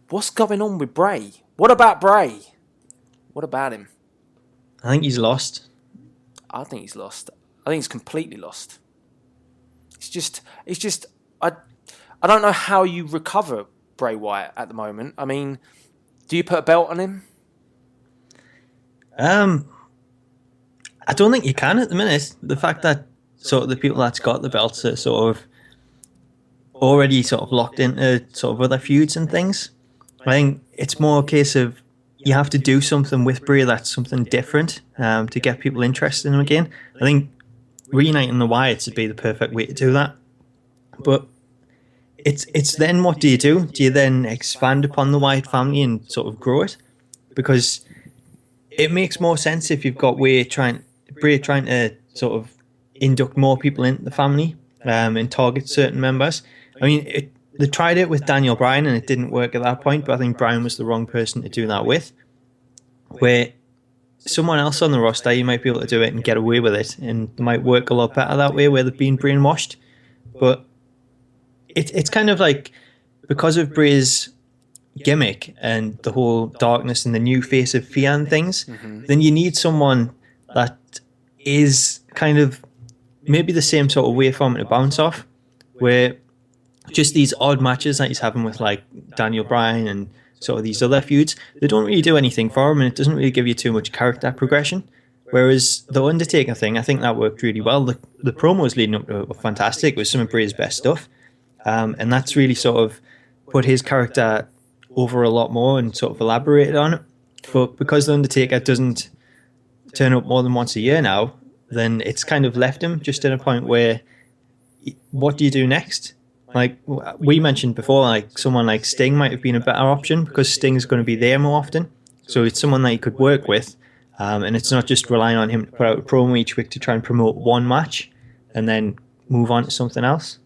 what's going on with Bray? What about Bray? What about him? I think he's lost. I think he's lost. I think he's completely lost. It's just I don't know how you recover Bray Wyatt at the moment. I mean, do you put a belt on him? I don't think you can at the minute. The fact that sort of the people that's got the belts are sort of already sort of locked into sort of other feuds and things. I think it's more a case of you have to do something with Bray that's something different to get people interested in him again. I think reuniting the Wyatts would be the perfect way to do that. But it's then what do you do? Do you then expand upon the Wyatt family and sort of grow it? Because it makes more sense if you've got Bray trying to sort of induct more people into the family and target certain members. I mean, they tried it with Daniel Bryan and it didn't work at that point, but I think Bryan was the wrong person to do that with. Where someone else on the roster, you might be able to do it and get away with it, and it might work a lot better that way where they've been brainwashed. But it's kind of like, because of Bray's gimmick and the whole darkness and the new face of fear and things, then you need someone that is kind of maybe the same sort of waveform to bounce off, where just these odd matches that he's having with like Daniel Bryan and sort of these other feuds, they don't really do anything for him, and it doesn't really give you too much character progression. Whereas the Undertaker thing, I think that worked really well. The promos leading up to it were fantastic. It was some of Bray's best stuff. And that's really sort of put his character over a lot more and sort of elaborated on it. But because the Undertaker doesn't turn up more than once a year now, then it's kind of left him just at a point where, what do you do next? Like we mentioned before, like someone like Sting might have been a better option because Sting's going to be there more often. So it's someone that you could work with. And it's not just relying on him to put out a promo each week to try and promote one match and then move on to something else.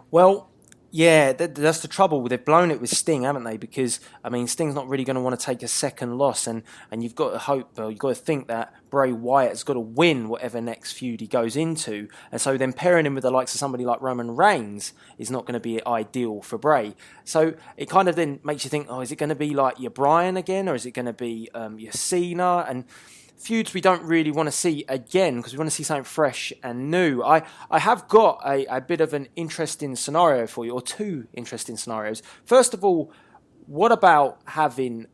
Well, yeah, that's the trouble. They've blown it with Sting, haven't they? Because, I mean, Sting's not really going to want to take a second loss, and you've got to hope, you've got to think that Bray Wyatt's got to win whatever next feud he goes into, and so then pairing him with the likes of somebody like Roman Reigns is not going to be ideal for Bray. So it kind of then makes you think, oh, is it going to be like your Bryan again, or is it going to be your Cena? And feuds we don't really want to see again, because we want to see something fresh and new. I have got a bit of an interesting scenario for you, or two interesting scenarios. First of all, what about having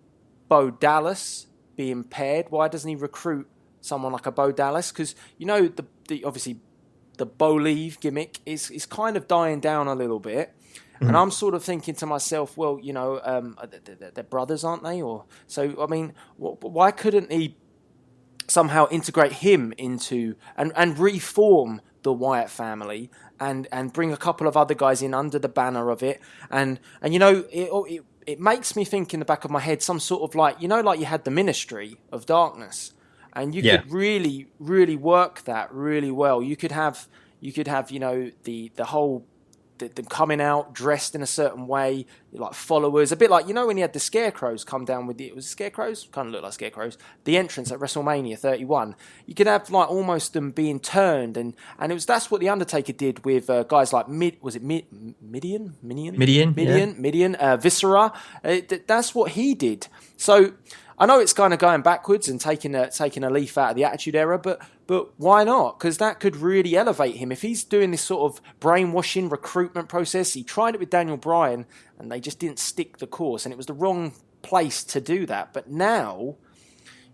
Bo Dallas being paired? Why doesn't he recruit someone like a Bo Dallas? Because, you know, the obviously the Bo Leave gimmick is kind of dying down a little bit. And I'm sort of thinking to myself, well, they're brothers, aren't they? Or so, I mean, why couldn't he somehow integrate him into and reform the Wyatt family and bring a couple of other guys in under the banner of it? And it makes me think in the back of my head some sort of like you had the Ministry of Darkness, and you could really, really work that really well. You could have the whole them coming out dressed in a certain way, like followers, a bit like when he had the scarecrows come down with it was scarecrows, kind of look like scarecrows, the entrance at WrestleMania 31. You could have like almost them being turned, and that's what the Undertaker did with guys like Midian, Viscera. That's what he did. So I know it's kind of going backwards and taking a leaf out of the Attitude Era, but why not? Because that could really elevate him. If he's doing this sort of brainwashing recruitment process, he tried it with Daniel Bryan, and they just didn't stick the course, and it was the wrong place to do that. But now,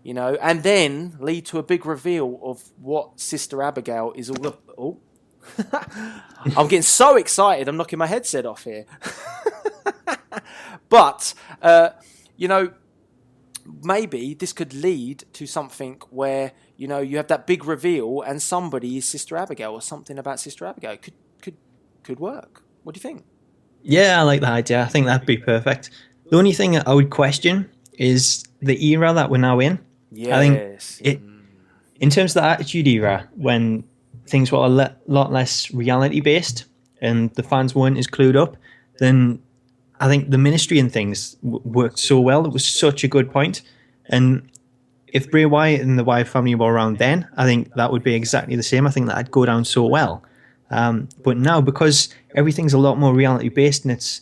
and then lead to a big reveal of what Sister Abigail is all about. Oh. I'm getting so excited, I'm knocking my headset off here. But, maybe this could lead to something where you have that big reveal and somebody is Sister Abigail or something about Sister Abigail. Could work. What do you think? Yeah, I like that idea. I think that'd be perfect. The only thing I would question is the era that we're now in. Yes. I think in terms of the Attitude Era, when things were a lot less reality based and the fans weren't as clued up, then I think the Ministry and things worked so well. It was such a good point. And if Bray Wyatt and the Wyatt family were around then, I think that would be exactly the same. I think that'd go down so well. But now, because everything's a lot more reality based, and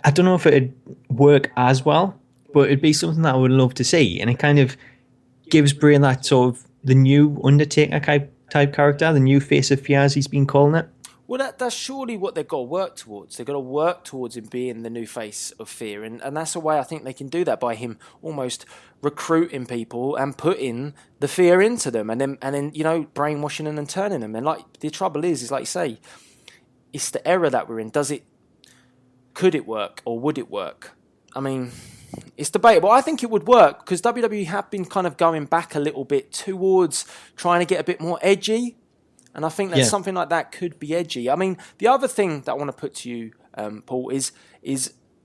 I don't know if it'd work as well, but it'd be something that I would love to see. And it kind of gives Bray that sort of the new Undertaker type character, the new face of fear, as he's been calling it. Well, that's surely what they've got to work towards. They've got to work towards him being the new face of fear. And that's a way I think they can do that, by him almost recruiting people and putting the fear into them and then brainwashing them and turning them. And like the trouble is like you say, it's the era that we're in. Could it work or would it work? I mean, it's debatable. I think it would work because WWE have been kind of going back a little bit towards trying to get a bit more edgy. And I think that something like that could be edgy. I mean, the other thing that I want to put to you, Paul, is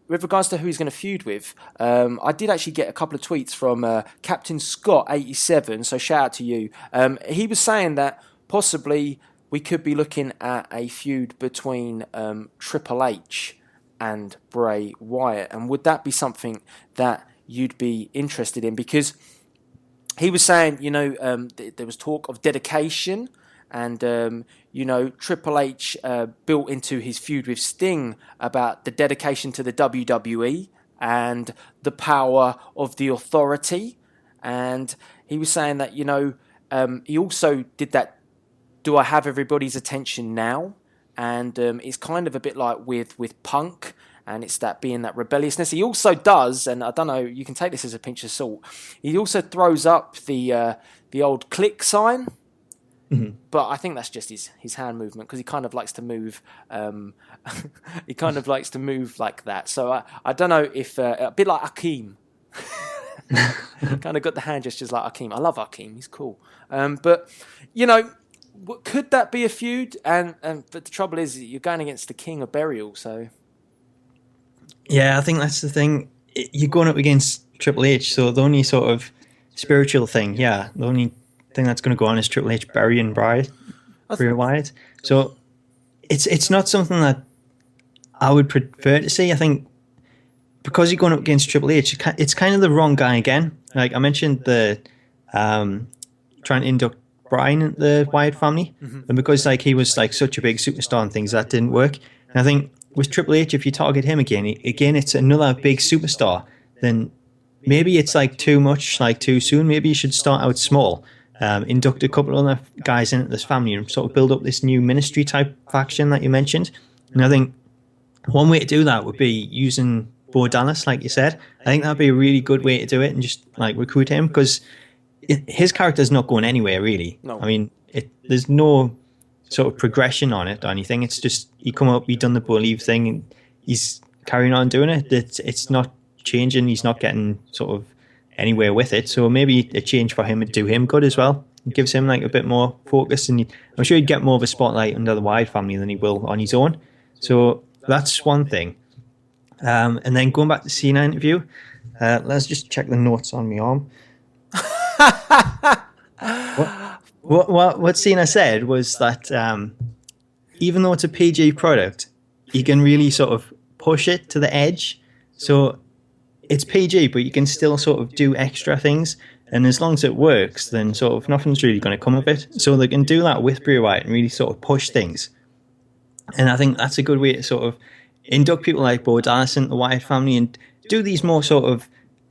with regards to who he's going to feud with. I did actually get a couple of tweets from Captain Scott87, so shout out to you. He was saying that possibly we could be looking at a feud between Triple H and Bray Wyatt. And would that be something that you'd be interested in? Because he was saying, there was talk of dedication. And, Triple H built into his feud with Sting about the dedication to the WWE and the power of the Authority. And he was saying that, he also did that, do I have everybody's attention now? And it's kind of a bit like with Punk, and it's that being that rebelliousness. He also does, and I don't know, you can take this as a pinch of salt, he also throws up the old click sign. Mm-hmm. But I think that's just his hand movement because he kind of likes to move. He kind of likes to move like that. So I don't know if a bit like Akeem. Kind of got the hand gestures like Akeem. I love Akeem. He's cool. But could that be a feud? But the trouble is you're going against the King of Burial. So yeah, I think that's the thing. You're going up against Triple H. So the only sort of spiritual thing, the only thing that's going to go on is Triple H burying Bray Wyatt. So it's not something that I would prefer to see. I think because you're going up against Triple H, it's kind of the wrong guy again. Like I mentioned, the trying to induct Bryan into the Wyatt family, and because he was such a big superstar and things, that didn't work. And I think with Triple H, if you target him again, it's another big superstar. Then maybe it's too much, too soon. Maybe you should start out small. Induct a couple of other guys into this family and sort of build up this new Ministry type faction that you mentioned. And I think one way to do that would be using Bo Dallas, like you said. I think that'd be a really good way to do it and just recruit him because his character's not going anywhere really. No. I mean, there's no sort of progression on it or anything. It's just he come up, he done the bully thing, and he's carrying on doing it. It's not changing. He's not getting sort of anywhere with it. So maybe a change for him would do him good as well. It gives him like a bit more focus, and I'm sure he'd get more of a spotlight under the Wyatt family than he will on his own. So that's one thing. And then going back to Cena interview, let's just check the notes on my arm. What Cena said was that even though it's a PG product, you can really sort of push it to the edge. So it's PG, but you can still sort of do extra things. And as long as it works, then sort of nothing's really going to come of it. So they can do that with Bray Wyatt and really sort of push things. And I think that's a good way to sort of induct people like Bo Dallas into the Wyatt family and do these more sort of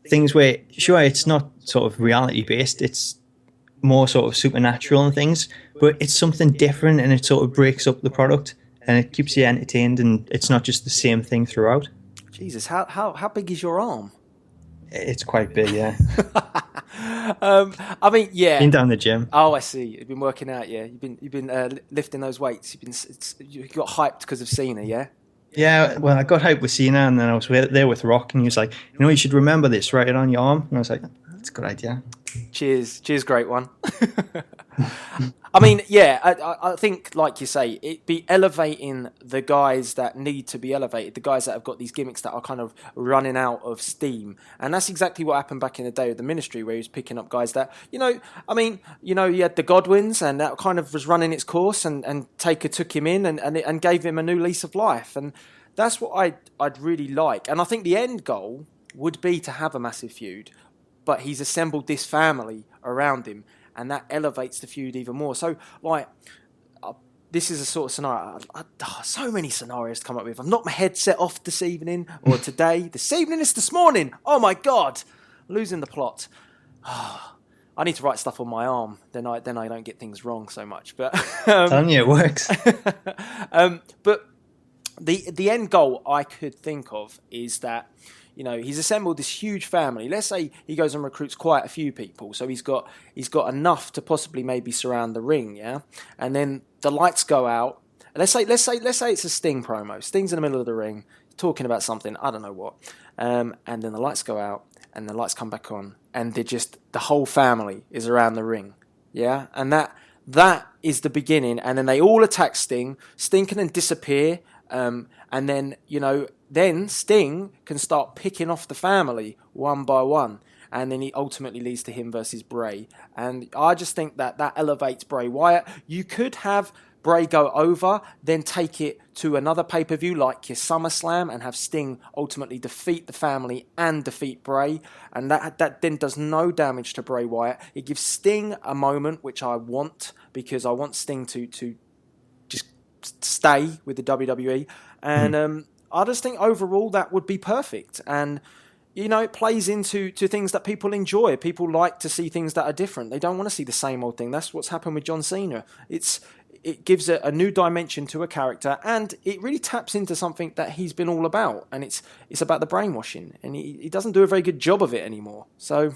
things where, sure, it's not sort of reality-based, it's more sort of supernatural and things, but it's something different and it sort of breaks up the product and it keeps you entertained and it's not just the same thing throughout. Jesus, how big is your arm? It's quite big, yeah. I mean, yeah. Been down the gym. Oh, I see. You've been working out, yeah. You've been lifting those weights. You got hyped because of Cena, yeah. Yeah, well, I got hyped with Cena, and then I was there with Rock, and he was like, you should remember this, write it on your arm. And I was like, that's a good idea. Cheers, great one. I mean, yeah, I think, like you say, it'd be elevating the guys that need to be elevated, the guys that have got these gimmicks that are kind of running out of steam. And that's exactly what happened back in the day with the Ministry, where he was picking up guys that, you had the Godwins, and that kind of was running its course, and Taker took him in and gave him a new lease of life. And that's what I'd really like. And I think the end goal would be to have a massive feud, but he's assembled this family around him, and that elevates the feud even more. So, this is a sort of scenario. So many scenarios to come up with. I've knocked my headset off this evening, or today. This evening is this morning. Oh my God. Losing the plot. I need to write stuff on my arm. Then I don't get things wrong so much. But telling you, it works. But the end goal I could think of is that, he's assembled this huge family. Let's say he goes and recruits quite a few people, so he's got enough to possibly maybe surround the ring, yeah. And then the lights go out. Let's say it's a Sting promo. Sting's in the middle of the ring, talking about something, I don't know what. And then the lights go out, and the lights come back on, and the whole family is around the ring, yeah. And that is the beginning. And then they all attack Sting. Sting can then disappear, and then Then Sting can start picking off the family one by one, and then he ultimately leads to him versus Bray. And I just think that elevates Bray Wyatt. You could have Bray go over, then take it to another pay-per-view like your SummerSlam, and have Sting ultimately defeat the family and defeat Bray. And that then does no damage to Bray Wyatt. It gives Sting a moment, which I want, because I want Sting to just stay with the WWE. And I just think overall that would be perfect. And, it plays into things that people enjoy. People like to see things that are different. They don't want to see the same old thing. That's what's happened with John Cena. It gives a new dimension to a character, and it really taps into something that he's been all about. And it's about the brainwashing. And he doesn't do a very good job of it anymore. So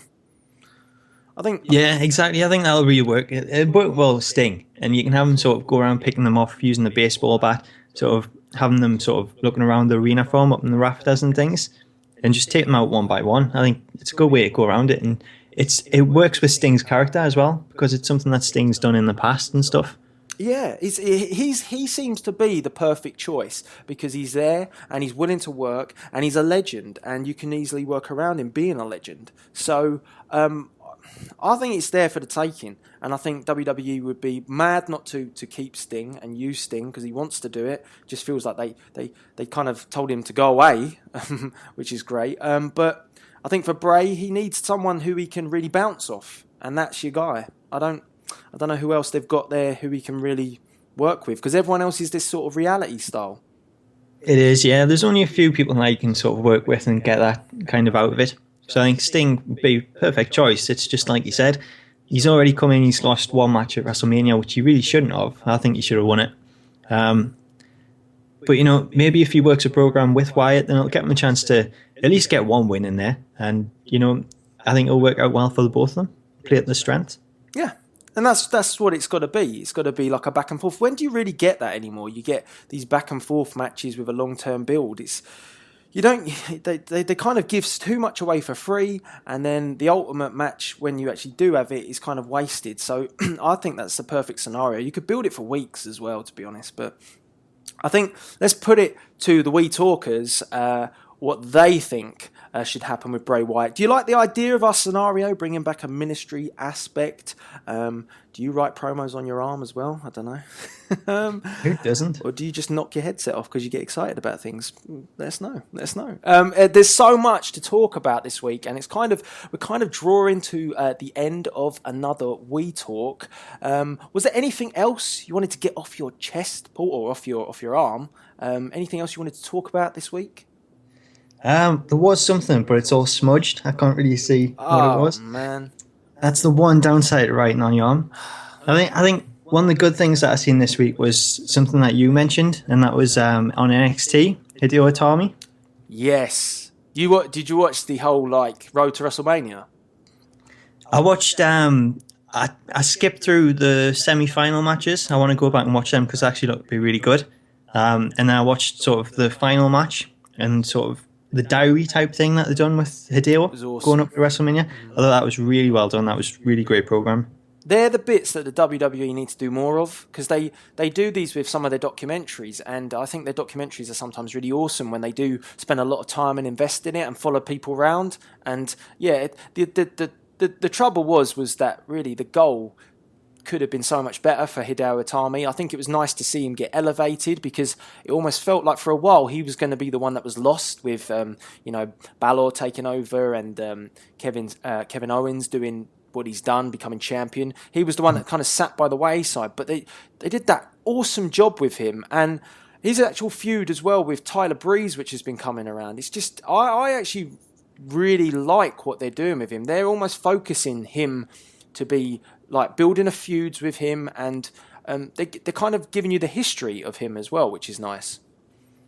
I think... Yeah, exactly. I think that'll really work. It worked well with Sting. And you can have him sort of go around picking them off using the baseball bat, sort of having them sort of looking around the arena form up in the rafters and things, and just take them out one by one. I think it's a good way to go around it, and it works with Sting's character as well, because it's something that Sting's done in the past and stuff. Yeah, he seems to be the perfect choice, because he's there and he's willing to work, and he's a legend, and you can easily work around him being a legend. So I think it's there for the taking, and I think WWE would be mad not to keep Sting and use Sting, because he wants to do it. Just feels like they kind of told him to go away, which is great. But I think for Bray, he needs someone who he can really bounce off, and that's your guy. I don't know who else they've got there who he can really work with, because everyone else is this sort of reality style. It is, yeah. There's only a few people that you can sort of work with and get that kind of out of it. So I think Sting would be a perfect choice. It's just like you said, he's already come in, he's lost one match at WrestleMania, which he really shouldn't have. I think he should have won it. But, maybe if he works a program with Wyatt, then it'll get him a chance to at least get one win in there. And, I think it'll work out well for the both of them. Play at their strength. Yeah. And that's what it's got to be. It's got to be like a back and forth. When do you really get that anymore? You get these back and forth matches with a long-term build. You don't. They kind of gives too much away for free, and then the ultimate match, when you actually do have it, is kind of wasted. So I think that's the perfect scenario. You could build it for weeks as well, to be honest. But I think let's put it to the We Talkers what they think should happen with Bray Wyatt. Do you like the idea of our scenario, bringing back a ministry aspect? Do you write promos on your arm as well? I don't know. Who doesn't? Or do you just knock your headset off because you get excited about things? Let us know. There's so much to talk about this week, and we're kind of drawing to the end of another We Talk. Was there anything else you wanted to get off your chest, Paul, or off your arm? Anything else you wanted to talk about this week? There was something, but it's all smudged. I can't really see what it was. Oh, man. That's the one downside to writing on your arm. I think one of the good things that I seen this week was something that you mentioned, and that was on NXT, Hideo Itami. Yes. Did you watch the whole Road to WrestleMania? I watched. I skipped through the semi-final matches. I want to go back and watch them because they actually look to be really good. And then I watched sort of the final match and sort of the diary type thing that they've done with Hideo awesome. Going up to WrestleMania. I thought that was really well done. That was really great program. They're the bits that the WWE need to do more of, because they do these with some of their documentaries, and I think their documentaries are sometimes really awesome when they do spend a lot of time and invest in it and follow people around. And yeah, the trouble was that really the goal could have been so much better for Hideo Itami. I think it was nice to see him get elevated, because it almost felt like for a while he was going to be the one that was lost with Balor taking over and Kevin Owens doing what he's done, becoming champion. He was the one that kind of sat by the wayside, but they did that awesome job with him, and his actual feud as well with Tyler Breeze, which has been coming around. It's just I actually really like what they're doing with him. They're almost focusing him to be like building a feuds with him, and they're kind of giving you the history of him as well, which is nice.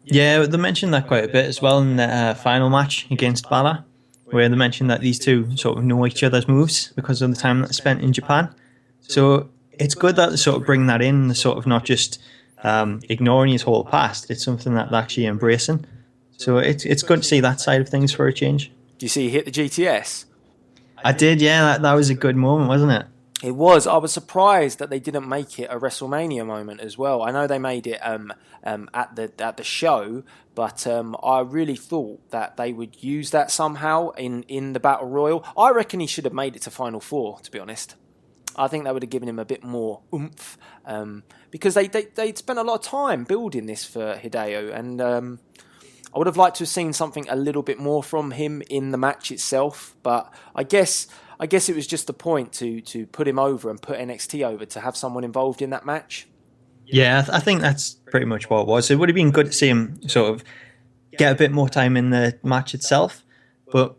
Yeah, they mentioned that quite a bit as well in the final match against Balor, where they mentioned that these two sort of know each other's moves because of the time that they spent in Japan. So it's good that they sort of bring that in, they're sort of not just ignoring his whole past. It's something that they're actually embracing. So it's good to see that side of things for a change. Do you see he hit the GTS? I did, yeah. That was a good moment, wasn't it? It was. I was surprised that they didn't make it a WrestleMania moment as well. I know they made it at the show, but I really thought that they would use that somehow in the Battle Royal. I reckon he should have made it to Final Four, to be honest. I think that would have given him a bit more oomph, because they'd spent a lot of time building this for Hideo, and I would have liked to have seen something a little bit more from him in the match itself, but I guess it was just the point to put him over and put NXT over, to have someone involved in that match. Yeah, I think that's pretty much what it was. It would have been good to see him sort of get a bit more time in the match itself, but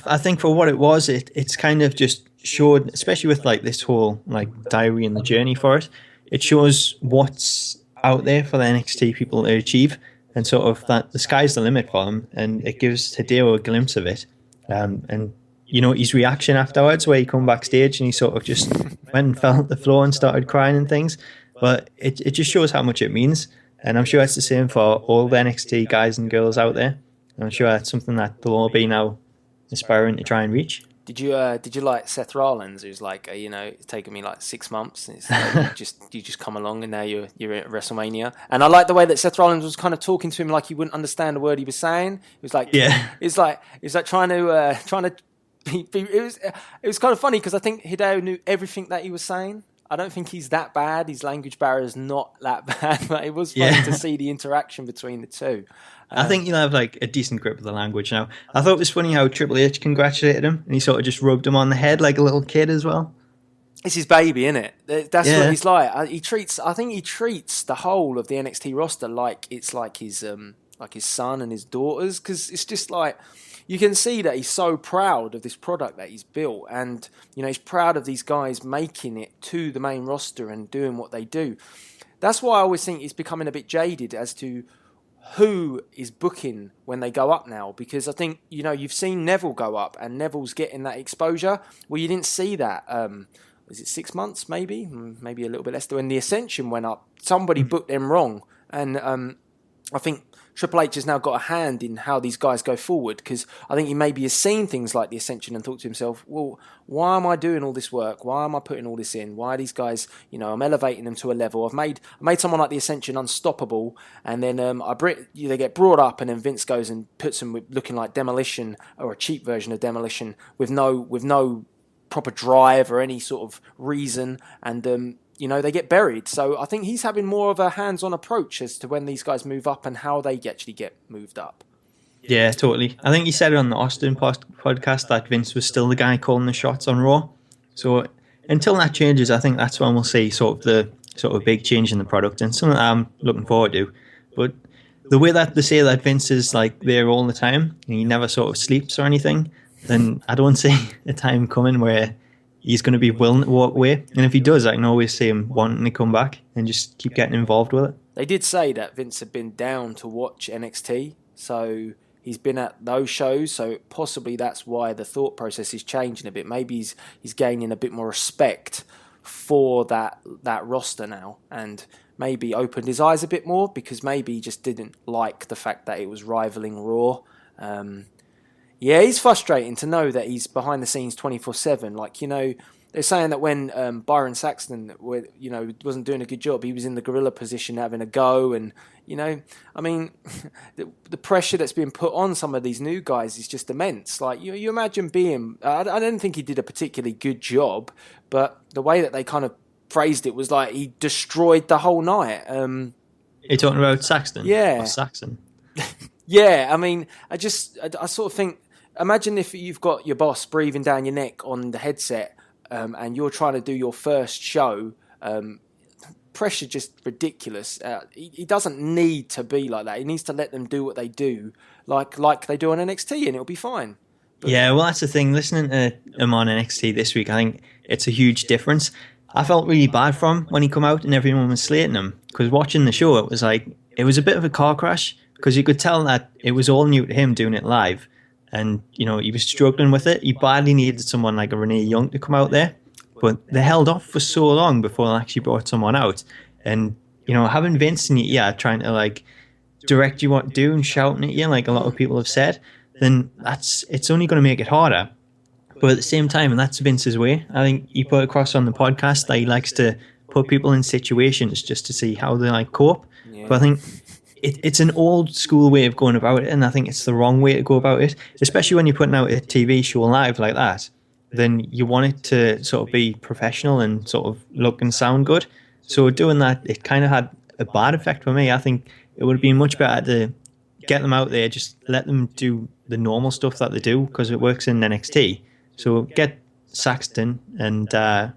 I think for what it was, it's kind of just showed, especially with like this whole like diary and the journey for it, it shows what's out there for the NXT people to achieve, and sort of that the sky's the limit for them, and it gives Hideo a glimpse of it. And you know, his reaction afterwards, where he come backstage and he sort of just went and fell at the floor and started crying and things. But it just shows how much it means. And I'm sure it's the same for all the NXT guys and girls out there. And I'm sure that's something that they'll all be now aspiring to try and reach. Did you like Seth Rollins, who's like, it's taken me like 6 months. And it's like you just come along and now you're at WrestleMania. And I like the way that Seth Rollins was kind of talking to him like he wouldn't understand a word he was saying. It was like, yeah, it's like trying to. It was kind of funny, because I think Hideo knew everything that he was saying. I don't think he's that bad. His language barrier is not that bad, but it was funny to see the interaction between the two. I think you'll have like a decent grip of the language now. I thought it was funny how Triple H congratulated him, and he sort of just rubbed him on the head like a little kid as well. It's his baby, isn't it? That's what he's like. I think he treats the whole of the NXT roster like it's like his son and his daughters, because it's just like, you can see that he's so proud of this product that he's built, and he's proud of these guys making it to the main roster and doing what they do. That's why I always think he's becoming a bit jaded as to who is booking when they go up now, because I think you've seen Neville go up, and Neville's getting that exposure. Well, you didn't see that is it 6 months, maybe a little bit less, when the Ascension went up, somebody booked them wrong. And I think Triple H has now got a hand in how these guys go forward, because I think he maybe has seen things like the Ascension and thought to himself, well, why am I doing all this work? Why am I putting all this in? Why are these guys, I'm elevating them to a level. I've made someone like the Ascension unstoppable, and then they get brought up, and then Vince goes and puts them looking like Demolition, or a cheap version of Demolition, with no proper drive or any sort of reason, and they get buried. So I think he's having more of a hands-on approach as to when these guys move up and how they actually get moved up. Yeah, totally. I think he said it on the Austin podcast that Vince was still the guy calling the shots on Raw. So until that changes, I think that's when we'll see sort of big change in the product, and something that I'm looking forward to. But the way that they say that Vince is like there all the time and he never sort of sleeps or anything, then I don't see a time coming where he's going to be willing to walk away. And if he does, I can always see him wanting to come back and just keep getting involved with it. They did say that Vince had been down to watch NXT, so he's been at those shows, so possibly that's why the thought process is changing a bit. Maybe he's gaining a bit more respect for that roster now, and maybe opened his eyes a bit more, because maybe he just didn't like the fact that it was rivaling Raw. Yeah, it's frustrating to know that he's behind the scenes 24/7. Like, they're saying that when Byron Saxton, wasn't doing a good job, he was in the gorilla position having a go. And, I mean, the pressure that's being put on some of these new guys is just immense. Like, you imagine being, I don't think he did a particularly good job, but the way that they kind of phrased it was like he destroyed the whole night. You're talking about Saxton? Yeah. Or Saxon? Yeah, I mean, I sort of think, imagine if you've got your boss breathing down your neck on the headset, and you're trying to do your first show. Pressure just ridiculous. He doesn't need to be like that. He needs to let them do what they do, like they do on NXT, and it'll be fine. But yeah, well, that's the thing. Listening to him on NXT this week, I think it's a huge difference. I felt really bad for him when he come out and everyone was slating him, because watching the show, it was a bit of a car crash, because you could tell that it was all new to him doing it live. And, he was struggling with it. He badly needed someone like a Renee Young to come out there. But they held off for so long before they actually brought someone out. And, having Vince in your ear trying to, direct you what to do and shouting at you, like a lot of people have said, then it's only going to make it harder. But at the same time, and that's Vince's way, I think he put across on the podcast that he likes to put people in situations just to see how they, cope. Yeah. But I think it's an old school way of going about it, and I think it's the wrong way to go about it, especially when you're putting out a TV show live like that. Then you want it to sort of be professional and sort of look and sound good. So doing that, it kind of had a bad effect for me. I think it would have been much better to get them out there, just let them do the normal stuff that they do, because it works in NXT. So get Saxton and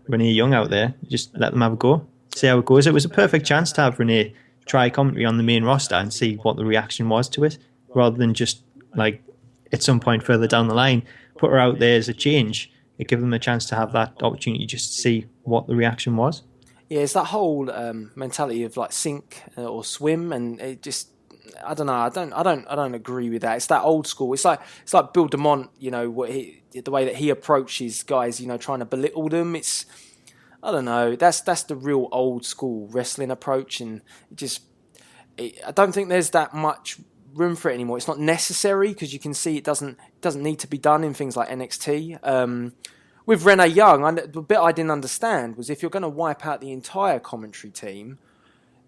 Renee Young out there, just let them have a go, see how it goes. It was a perfect chance to have Renee try commentary on the main roster and see what the reaction was to it, rather than just at some point further down the line put her out there as a change. It gave them a chance to have that opportunity just to see what the reaction was. Yeah, it's that whole mentality of sink or swim, and it just, I don't know. I don't agree with that. It's that old school. It's like Bill DeMont. The way that he approaches guys. Trying to belittle them. It's, I don't know. That's the real old school wrestling approach, and I don't think there's that much room for it anymore. It's not necessary, because you can see it doesn't need to be done in things like NXT. With Renee Young, the bit I didn't understand was, if you're going to wipe out the entire commentary team,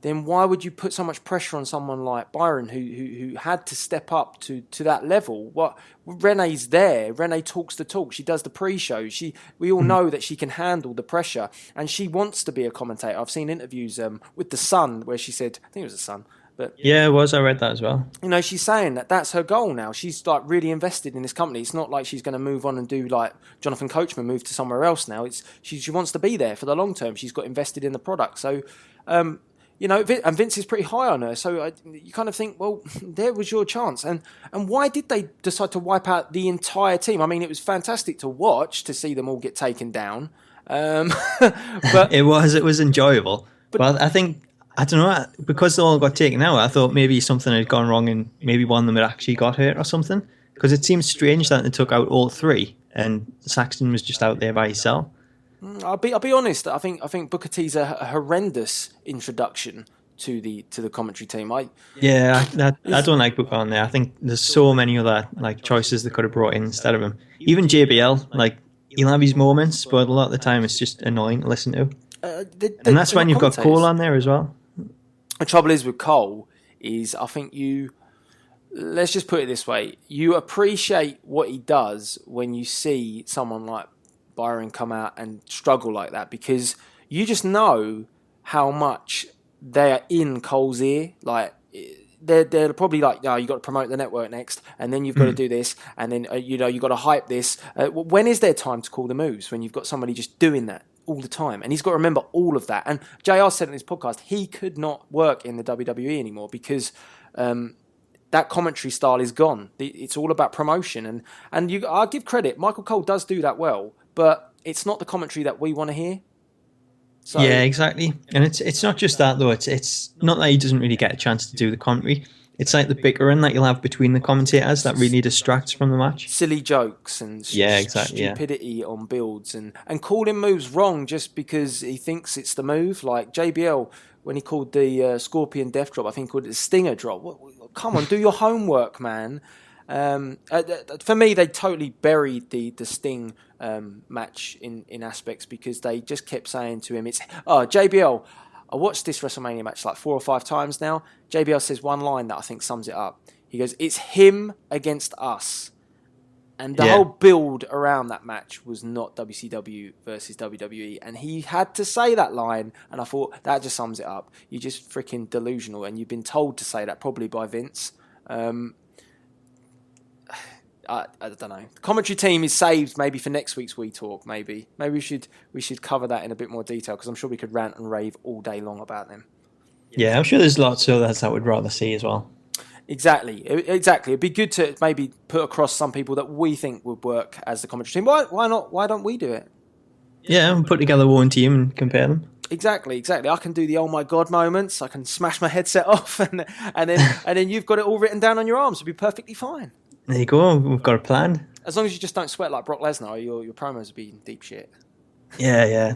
then why would you put so much pressure on someone like Byron, who had to step up to that level? What, Renee's there. Renee talks the talk. She does the pre-show. We all know that she can handle the pressure, and she wants to be a commentator. I've seen interviews with The Sun where she said, I think it was The Sun, but yeah, it was. I read that as well. She's saying that that's her goal now. She's really invested in this company. It's not like she's going to move on and do like Jonathan Coachman, move to somewhere else now. She wants to be there for the long term. She's got invested in the product. So, and Vince is pretty high on her. So you kind of think, well, there was your chance. And why did they decide to wipe out the entire team? I mean, it was fantastic to watch, to see them all get taken down. But it was enjoyable. But I don't know, because they all got taken out, I thought maybe something had gone wrong and maybe one of them had actually got hurt or something. Because it seems strange that they took out all three and Saxton was just out there by himself. I'll be honest. I think Booker T's a horrendous introduction to the commentary team. I don't like Booker on there. I think there's so many other like choices they could have brought in instead of him. Even JBL, like he'll have his moments, but a lot of the time it's just annoying to listen to. And that's when you've got Cole on there as well. The trouble is with Cole is I think let's just put it this way, you appreciate what he does when you see someone like Byron come out and struggle like that, because you just know how much they are in Cole's ear. Like they're probably like, no, you got to promote the network next, and then you've got to do this, and then you got to hype this. When is there time to call the moves when you've got somebody just doing that all the time? And he's got to remember all of that. And JR said in his podcast he could not work in the WWE anymore because that commentary style is gone. It's all about promotion, and I'll give credit. Michael Cole does do that well, but it's not the commentary that we want to hear. So, yeah, exactly. And it's not just that though. It's not that he doesn't really get a chance to do the commentary. It's like the bickering that you'll have between the commentators that really distracts from the match. Silly jokes and stupidity on builds and calling moves wrong just because he thinks it's the move. Like JBL, when he called the Scorpion Death Drop, I think he called it a Stinger Drop. Come on, do your homework, man. For me, they totally buried the Sting match in aspects because they just kept saying to him, JBL, I watched this WrestleMania match like 4 or 5 times now. JBL says one line that I think sums it up. He goes, it's him against us. And the whole build around that match was not WCW versus WWE. And he had to say that line. And I thought, that just sums it up. You're just freaking delusional. And you've been told to say that probably by Vince. I don't know. The commentary team is saved maybe for next week's We Talk. Maybe we should cover that in a bit more detail because I'm sure we could rant and rave all day long about them. Yeah, I'm sure there's lots of others I would rather see as well. Exactly. It'd be good to maybe put across some people that we think would work as the commentary team. Why not? Why don't we do it? Yeah, and put together one team and compare them. Exactly. I can do the oh my god moments. I can smash my headset off, and then you've got it all written down on your arms. It'll be perfectly fine. There you go. We've got a plan. As long as you just don't sweat like Brock Lesnar, your promos will be in deep shit. Yeah.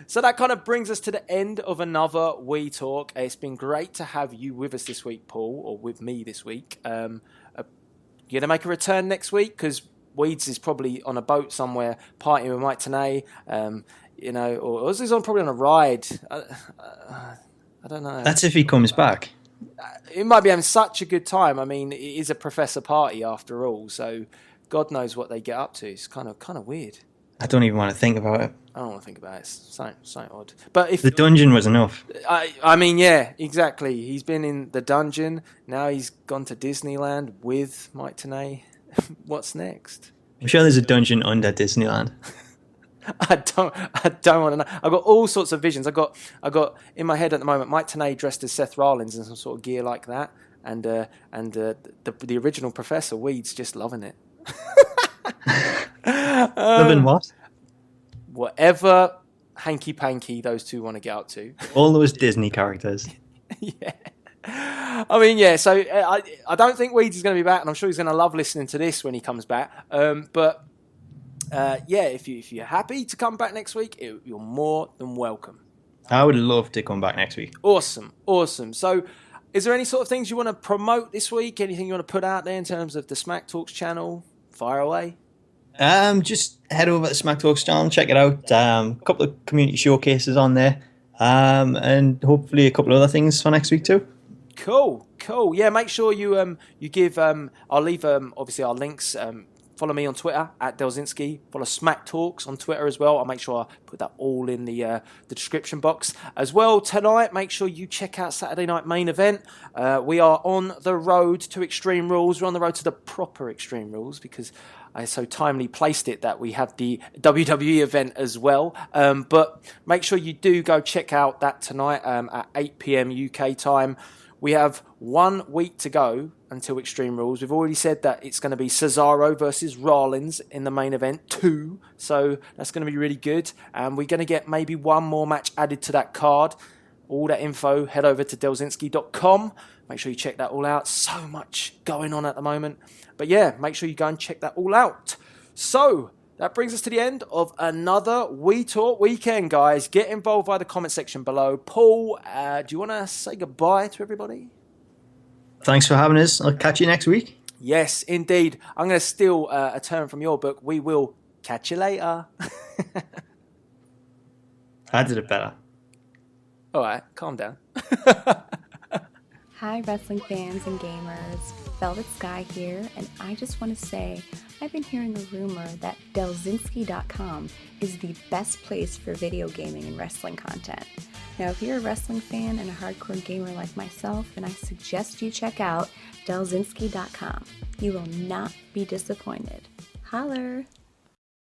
So that kind of brings us to the end of another We Talk. It's been great to have you with us this week, Paul, or with me this week. You're going to make a return next week because Weeds is probably on a boat somewhere partying with Mike Tenay, or he's probably on a ride. I don't know. That's if he comes back. He might be having such a good time. I mean, it is a professor party after all, so God knows what they get up to. It's kind of weird. I don't even want to think about it. I don't want to think about it. It's so odd. But if the dungeon was enough. I mean, yeah, exactly. He's been in the dungeon. Now he's gone to Disneyland with Mike Tenay. What's next? I'm sure there's a dungeon under Disneyland. I don't want to know. I've got all sorts of visions. I got in my head at the moment Mike Tenay dressed as Seth Rollins in some sort of gear like that, and the original Professor Weed's just loving it. Loving what? Whatever hanky panky those two want to get up to. All those Disney characters. Yeah. I mean, yeah. So I don't think Weeds is going to be back, and I'm sure he's going to love listening to this when he comes back. But if you're happy to come back next week, you're more than welcome. I would love to come back next week. Awesome. So, is there any sort of things you want to promote this week? Anything you want to put out there in terms of the Smack Talks channel? Fire away. Just head over to the Smack Talks channel, check it out. A couple of community showcases on there, and hopefully a couple of other things for next week too. Cool. Yeah, make sure you give. I'll leave obviously our links. Follow me on Twitter at Delzinski. Follow Smack Talks on Twitter as well. I'll make sure I put that all in the description box. As well, tonight, make sure you check out Saturday Night Main Event. We are on the road to Extreme Rules. We're on the road to the proper Extreme Rules because I so timely placed it that we have the WWE event as well. But make sure you do go check out that tonight at 8 p.m. UK time. We have 1 week to go until Extreme Rules. We've already said that it's going to be Cesaro versus Rollins in the main event 2. So that's going to be really good. And we're going to get maybe one more match added to that card. All that info, head over to delzinski.com. Make sure you check that all out. So much going on at the moment. But yeah, make sure you go and check that all out. So, That brings us to the end of another We Talk Weekend, guys. Get involved via the comment section below. Paul, do you want to say goodbye to everybody? Thanks for having us. I'll catch you next week. Yes, indeed. I'm going to steal a term from your book. We will catch you later. I did it better. All right, calm down. Hi, wrestling fans and gamers. Velvet Sky here, and I just want to say I've been hearing a rumor that Delzinski.com is the best place for video gaming and wrestling content. Now, if you're a wrestling fan and a hardcore gamer like myself, then I suggest you check out Delzinski.com. You will not be disappointed. Holler!